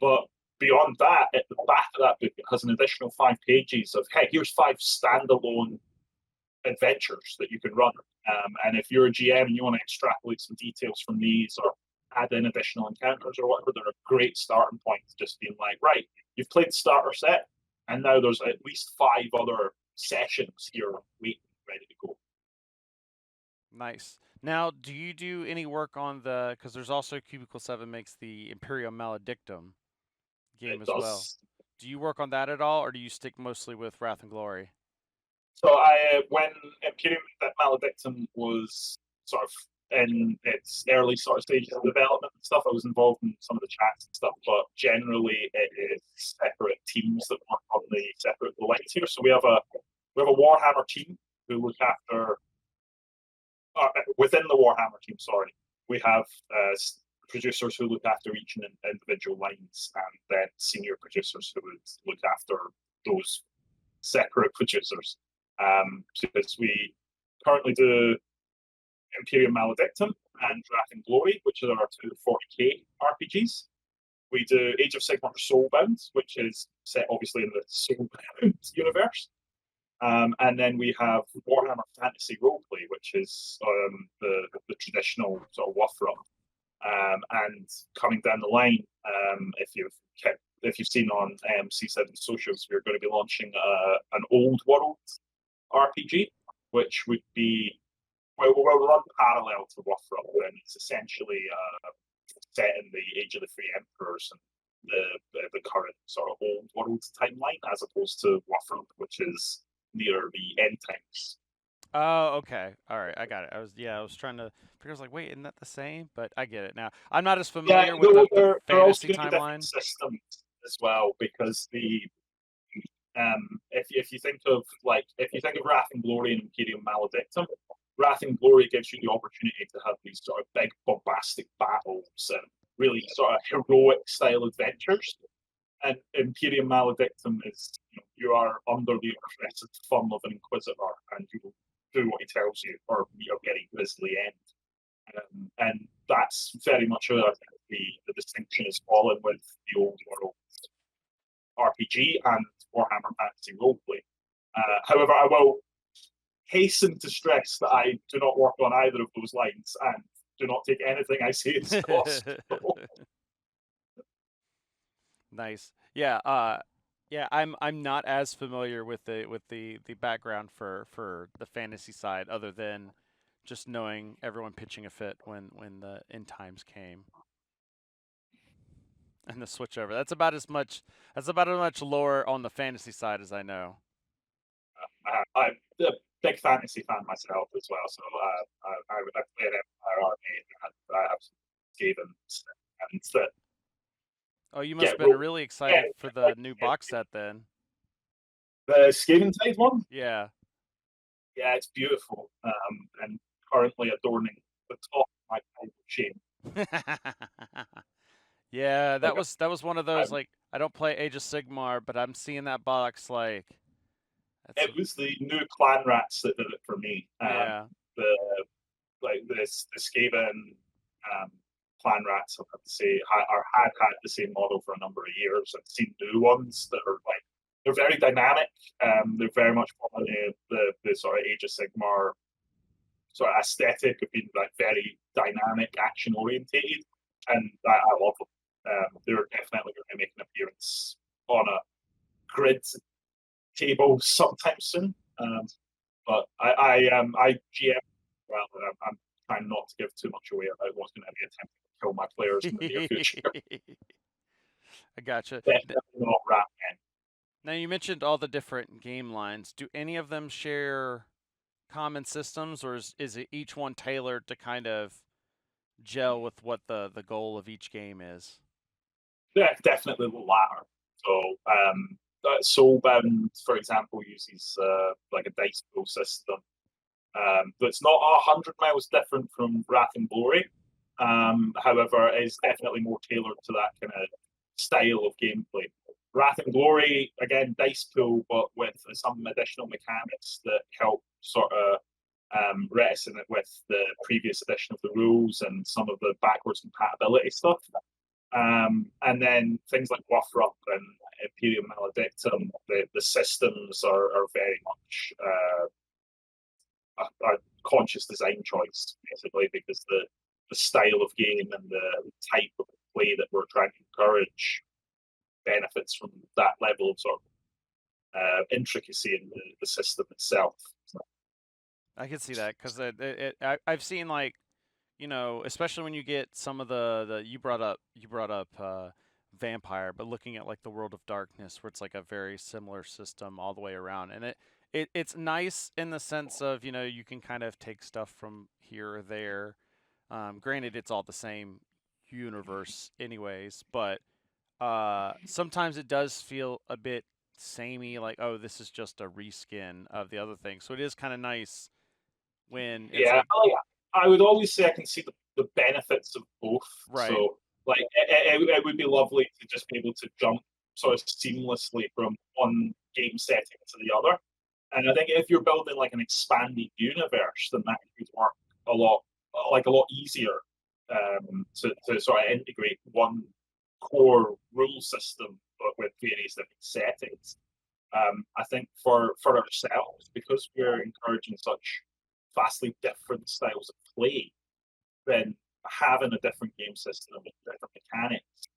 But beyond that, at the back of that book, it has an additional 5 pages of, hey, here's 5 standalone adventures that you can run. And if you're a GM and you want to extrapolate some details from these or add in additional encounters or whatever, they're a great starting point. Just being like, right, you've played the starter set, and now there's at least 5 other sessions here waiting, ready to go. Nice. Now, do you do any work on the, because there's also Cubicle 7 makes the Imperium Maledictum game as well. Do you work on that at all, or do you stick mostly with Wrath and Glory? So when Imperium Maledictum was sort of in its early sort of stages of development and stuff, I was involved in some of the chats and stuff, but generally it is separate teams that work on the separate lines here. So we have a Warhammer team who look after within the Warhammer team, we have producers who look after each individual lines, and then senior producers who would look after those separate producers. Because we currently do Imperium Maledictum and Wrath and Glory, which are our 2 40k RPGs. We do Age of Sigmar Soulbound, which is set obviously in the Soulbound universe. And then we have Warhammer Fantasy Roleplay, which is the traditional sort of WUFRUM. And coming down the line, if you've seen on C7 socials, we're going to be launching an old world RPG, which would be we'll run parallel to WUFRUM, and it's essentially set in the Age of the Free Emperors and the current sort of old world timeline, as opposed to WUFRUM, which is near the end times. Oh, okay. All right, I got it. I was trying to figure. I was like, wait, isn't that the same? But I get it now. I'm not as familiar with the fantasy timeline systems as well, because if you think of Wrath and Glory and Imperium Maledictum, Wrath and Glory gives you the opportunity to have these sort of big bombastic battles and really sort of heroic style adventures. And Imperium Maledictum is, you are under the oppressive thumb of an Inquisitor, and you will do what he tells you, or you're getting grisly end. And that's very much where I think the distinction is fallen with the old world RPG and Warhammer Fantasy Roleplay. However, I will hasten to stress that I do not work on either of those lines and do not take anything I say as gospel. Nice. Yeah. Yeah. I'm not as familiar with the background for the fantasy side, other than just knowing everyone pitching a fit when the end times came. And the switchover. That's about as much lore on the fantasy side as I know. I'm a big fantasy fan myself as well, so I played Empire Army and I have Skaven and that. Oh, you must have been really excited for the new box set then. The Skaven Tide one? Yeah. Yeah, it's beautiful. And currently adorning the top of my pile of shame. Yeah, that was one of those, like, I don't play Age of Sigmar, but I'm seeing that box like. It was the new clan rats that did it for me. Yeah. The Skaven clan rats, I have to say, had the same model for a number of years. I've seen new ones that are like, they're very dynamic. They're very much the sort of Age of Sigmar sort of aesthetic of being like very dynamic, action orientated, and I love them. They're definitely going to make an appearance on a grid table sometime soon. But I GM, well, I'm trying not to give too much away about what's going to be attempted kill my players in the near future. I gotcha. Definitely not Ratman. Now you mentioned all the different game lines. Do any of them share common systems, or is it each one tailored to kind of gel with what the goal of each game is? Definitely the latter. So, Soulbound, for example, uses like a dice pool system that's not 100 miles different from Wrath and Glory. However, is definitely more tailored to that kind of style of gameplay. Wrath and Glory, again, dice pool, but with some additional mechanics that help sort of resonate with the previous edition of the rules and some of the backwards compatibility stuff. And then things like Wafrup and Imperium Maledictum, the systems are very much a conscious design choice, basically, because the style of game and the type of play that we're trying to encourage benefits from that level of sort of intricacy in the system itself. So. I can see that because I've seen, like, you know, especially when you get some of the you brought up Vampire, but looking at like the World of Darkness, where it's like a very similar system all the way around, and it's nice in the sense of, you know, you can kind of take stuff from here or there. Granted, it's all the same universe anyways, but sometimes it does feel a bit samey, like, oh, this is just a reskin of the other thing. So it is kind of nice when it's I would always say I can see the benefits of both. Right. So, like, it would be lovely to just be able to jump sort of seamlessly from one game setting to the other. And I think if you're building like an expanded universe, then that could work a lot easier to sort of integrate one core rule system, but with various different settings. I think for ourselves, because we're encouraging such vastly different styles of play, then having a different game system with different mechanics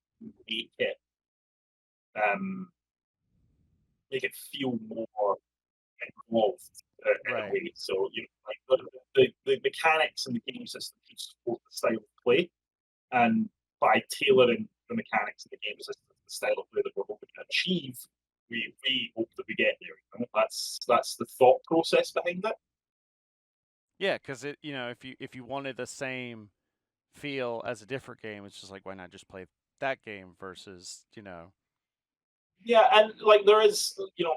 make it feel more involved in a way. So, you know, like the mechanics and the game system should support the style of play, and by tailoring the mechanics of the game system to the style of play that we're hoping to achieve, we hope that we get there. You know? That's the thought process behind it. Yeah, because it, you know, if you wanted the same feel as a different game, it's just like, why not just play that game versus, you know. Yeah, and like there is, you know,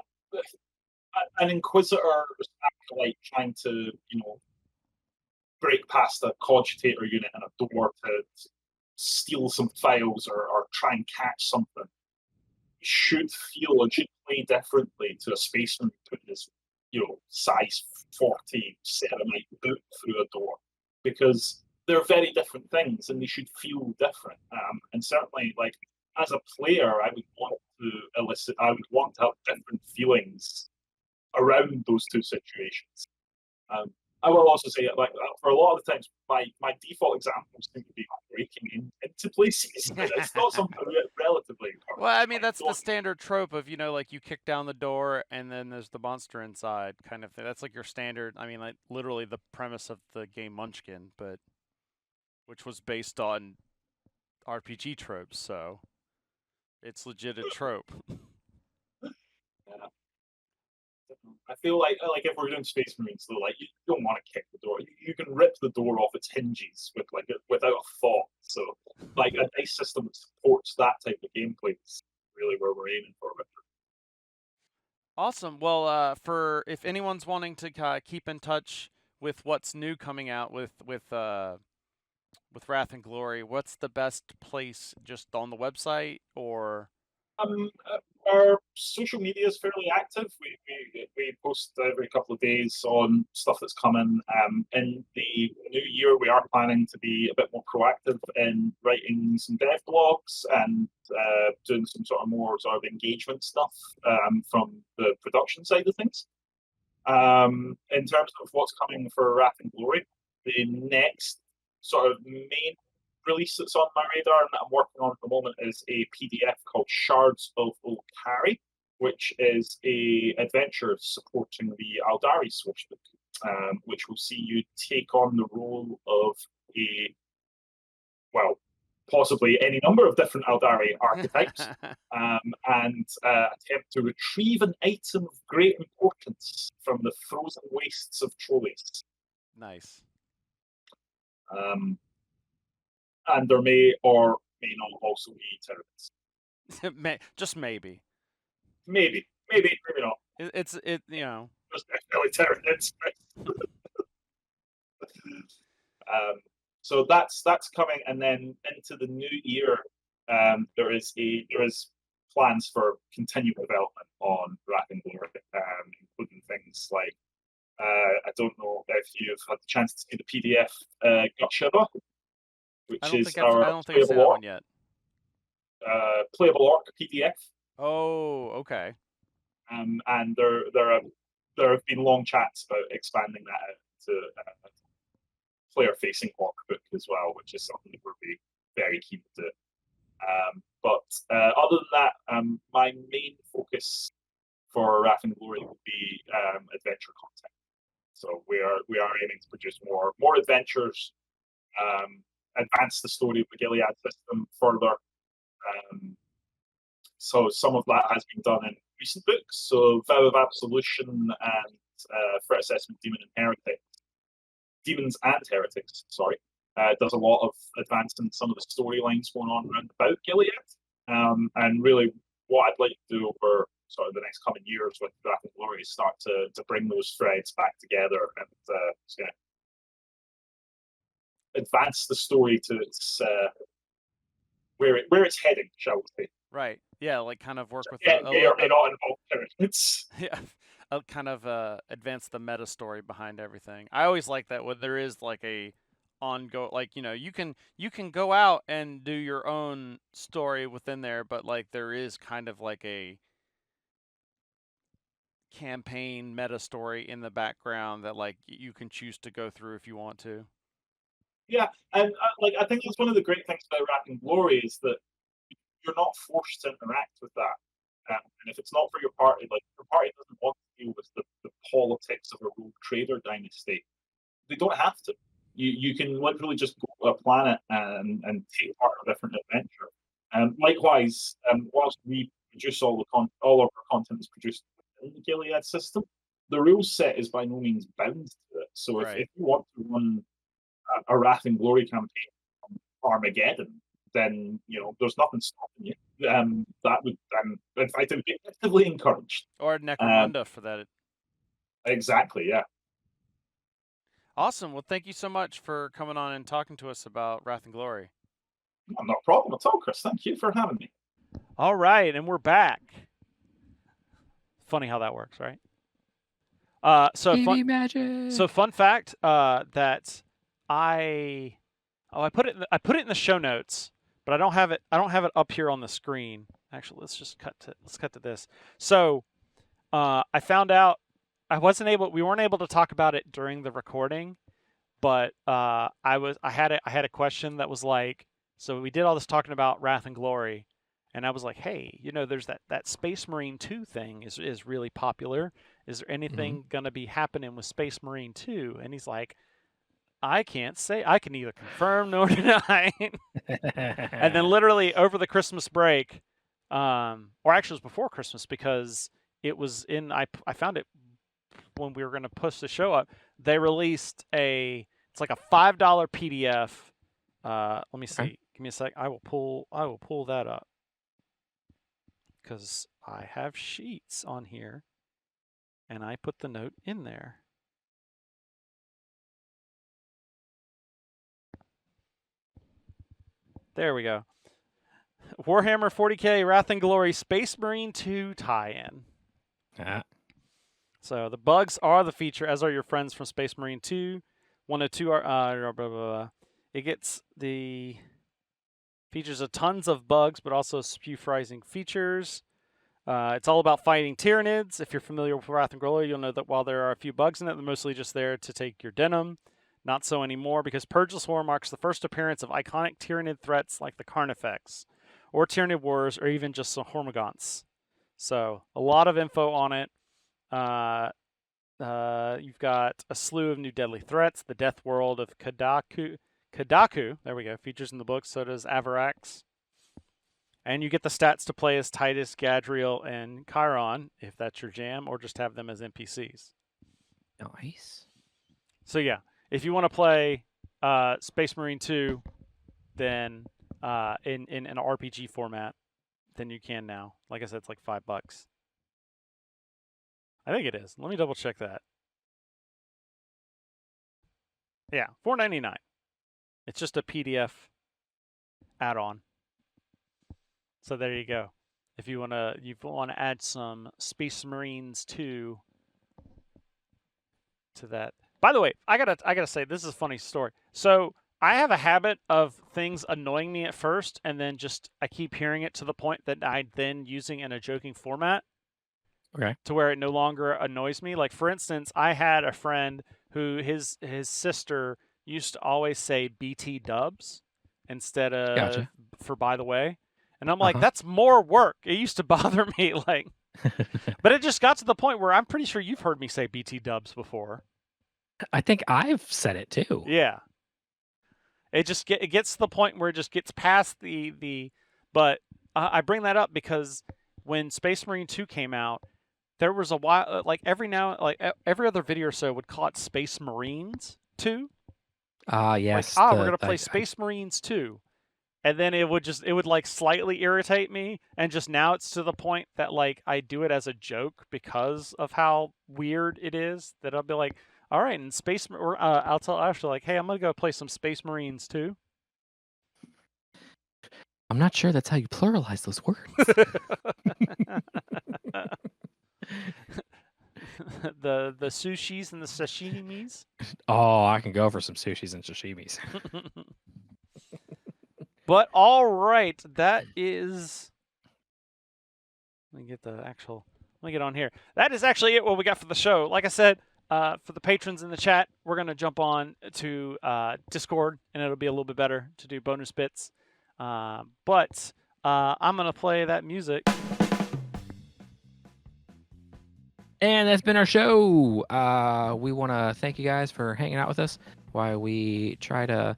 an Inquisitor like trying to, you know, break past a cogitator unit and a door to steal some files or try and catch something should feel and should play differently to a spaceman putting his, you know, size 40 ceramite boot through a door, because they're very different things and they should feel different. And certainly, like, as a player, I would want to have different feelings around those two situations. I will also say, like, for a lot of the times, my default examples seem to be breaking into places. It's not something relatively. Well, I mean, that's the standard trope of, you know, like, you kick down the door and then there's the monster inside kind of thing. That's like your standard. I mean, like, literally the premise of the game Munchkin, but which was based on RPG tropes, so it's legit a trope. Yeah. I feel like if we're doing Space Marines, though, like, you don't want to kick the door. You can rip the door off its hinges without a thought. So, like, a dice system that supports that type of gameplay is really where we're aiming for. Awesome. Well, for if anyone's wanting to keep in touch with what's new coming out with Wrath and Glory, what's the best place? Just on the website, or? Our social media is fairly active. We post every couple of days on stuff that's coming. In the new year, we are planning to be a bit more proactive in writing some dev blogs and doing some sort of engagement stuff from the production side of things. In terms of what's coming for Wrath and Glory, the next sort of main release that's on my radar and that I'm working on at the moment is a PDF called Shards of Okari, which is a adventure supporting the Aldari Switchbook, which will see you take on the role of possibly any number of different Eldari archetypes, and attempt to retrieve an item of great importance from the frozen wastes of Trolleys. Nice. And there may or may not also be Tyranids. Just maybe. Maybe not. It's you know. There's definitely Tyranids. So that's coming, and then into the new year, there is plans for continued development on Wrath and Glory, including things like I don't know if you've had the chance to see the PDF Gut Shiver, which is I our don't think I've seen that one yet. Playable orc PDF. Oh, okay. And there have been long chats about expanding that out to player-facing orc book as well, which is something that we'll be very keen to do. But other than that, my main focus for Wrath and Glory will be adventure content. So we are aiming to produce more adventures, advance the story of the Gilead system further. So some of that has been done in recent books. So Vow of Absolution and Threat Assessment Demons and Heretics, does a lot of advancing some of the storylines going on around about Gilead. And really what I'd like to do over sort of the next coming years with Wrath and Glory is start to bring those threads back together and advance the story to its where it's heading, shall we say. Right. Yeah, like kind of work with may or may not involve Tyranids. Yeah. Kind of advance the meta story behind everything. I always like that when there is like a ongoing, like, you know, you can go out and do your own story within there, but like there is kind of like a campaign meta story in the background that like you can choose to go through if you want to. Yeah, and I think that's one of the great things about Wrath and Glory is that you're not forced to interact with that. And if it's not for your party, like your party doesn't want to deal with the politics of a rogue trader dynasty, they don't have to. You can literally just go to a planet and take part in a different adventure. Likewise, whilst we produce all of our content is produced within the Gilead system, the rules set is by no means bound to it. So if you want to run a Wrath and Glory campaign on Armageddon, then there's nothing stopping you. That would, in fact, it would be actively encouraged. Or Necromunda for that. Exactly, yeah. Awesome. Well, thank you so much for coming on and talking to us about Wrath and Glory. No problem at all, Chris. Thank you for having me. All right, and we're back. Funny how that works, right? So fun fact that I put it in the show notes, but I don't have it up here on the screen. Actually, let's cut to this. So I found out we weren't able to talk about it during the recording, but I had a question that was like, so we did all this talking about Wrath and Glory, and I was like, hey, there's that Space Marine 2 thing is really popular. Is there anything gonna be happening with Space Marine 2? And he's like, I can't say. I can neither confirm nor deny. And then literally over the Christmas break, or actually it was before Christmas because it was I found it when we were going to push the show up. They released it's like a $5 PDF. Let me see. Give me a sec. I will pull that up because I have sheets on here and I put the note in there. There we go. Warhammer 40K Wrath and Glory Space Marine 2 tie-in. So the bugs are the feature, as are your friends from Space Marine 2. 102 are blah, blah, blah. It gets the features of tons of bugs, but also a few surprising features. It's all about fighting Tyranids. If you're familiar with Wrath and Glory, you'll know that while there are a few bugs in it, they're mostly just there to take your denim. Not so anymore, because Purgeless War marks the first appearance of iconic Tyranid threats like the Carnifex, or Tyranid Wars, or even just some Hormagaunts. So, a lot of info on it. You've got a slew of new deadly threats, the Death World of Kadaku, there we go, features in the book. So does Avarax. And you get the stats to play as Titus, Gadriel, and Chiron, if that's your jam, or just have them as NPCs. Nice. So yeah, if you want to play Space Marine 2, then in an RPG format, then you can now. Like I said, it's like $5. I think it is. Let me double check that. Yeah, $4.99. It's just a PDF add-on. So there you go. If you wanna add some Space Marines 2 to that. By the way, I gotta say, this is a funny story. So I have a habit of things annoying me at first, and then I keep hearing it to the point that I'm then using in a joking format. Okay. To where it no longer annoys me. Like, for instance, I had a friend who his sister used to always say BT dubs instead of Gotcha. for by the way. And I'm like, that's more work. It used to bother me, like, but it just got to the point where I'm pretty sure you've heard me say BT dubs before. I think I've said it too. Yeah. It gets to the point where it just gets past but I bring that up because when Space Marine 2 came out, there was a while, like every other video or so would call it Space Marines 2. Yes. Like, we're going to play Space Marines 2. And then it would like slightly irritate me. And just now it's to the point that like I do it as a joke because of how weird it is, that I'll be like, all right, and I'll tell Ashley, like, hey, I'm going to go play some Space Marines 2. I'm not sure that's how you pluralize those words. the sushis and the sashimis. Oh, I can go for some sushis and sashimis. But all right, that is. Let me get on here. That is actually it. What we got for the show. Like I said, for the patrons in the chat, we're gonna jump on to Discord, and it'll be a little bit better to do bonus bits. But I'm gonna play that music. And that's been our show. We want to thank you guys for hanging out with us while we try to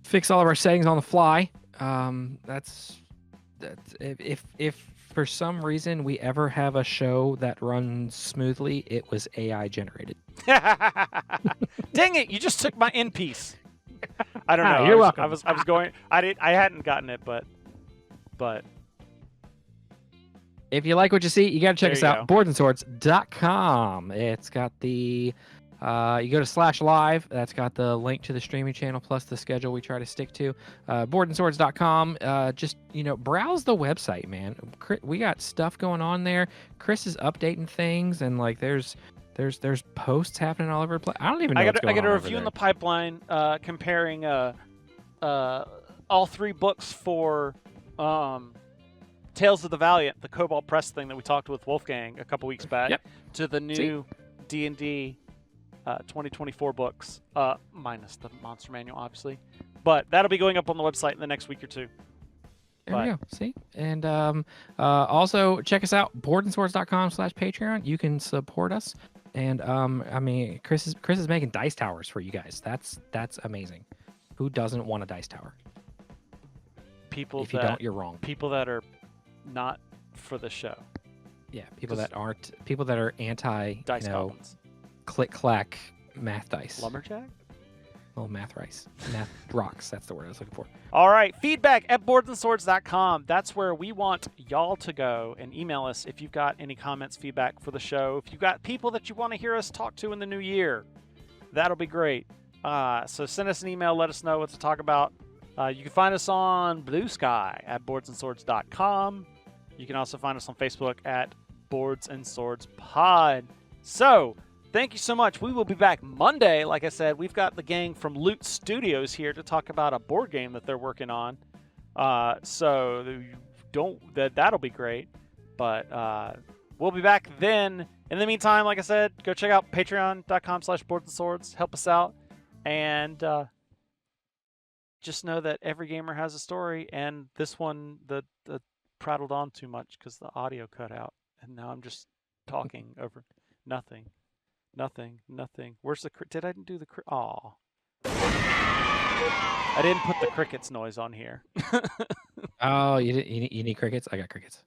fix all of our settings on the fly. That's if for some reason we ever have a show that runs smoothly, it was AI generated. Dang it! You just took my end piece. I don't know. You're welcome. I was going. I hadn't gotten it, but. If you like what you see, you got to check us There you out. Boardsandswords.com. It's got the, you go to /live. That's got the link to the streaming channel plus the schedule we try to stick to. Boardsandswords.com. Just, browse the website, man. We got stuff going on there. Chris is updating things, and like there's posts happening all over the place. I don't even know what's going on. I got a over review there. in the pipeline comparing all 3 books for Tales of the Valiant, the Cobalt Press thing that we talked with Wolfgang a couple weeks back, to the new D&D 2024 books, minus the monster manual, obviously. But that'll be going up on the website in the next week or two. There we go. See? And also check us out, boardandswords.com/Patreon. You can support us. And Chris is making dice towers for you guys. That's amazing. Who doesn't want a dice tower? If you don't, you're wrong. People that are not for the show. Yeah, people that are anti dice goblins. Click clack math dice. Lumberjack? Oh, math rocks. That's the word I was looking for. All right, feedback at boardsandswords.com. That's where we want y'all to go and email us if you've got any comments, feedback for the show. If you've got people that you want to hear us talk to in the new year, that'll be great. So send us an email, let us know what to talk about. You can find us on Blue Sky at boardsandswords.com. You can also find us on Facebook at Boards and Swords Pod. So, thank you so much. We will be back Monday. Like I said, we've got the gang from Loot Studios here to talk about a board game that they're working on. So that'll be great. But we'll be back then. In the meantime, like I said, go check out patreon.com/boardsandswords. Help us out. And just know that every gamer has a story. And this one, the prattled on too much because the audio cut out. And now I'm just talking over nothing. Where's the... Did I do the... Aw. I didn't put the crickets noise on here. Oh, you need crickets? I got crickets.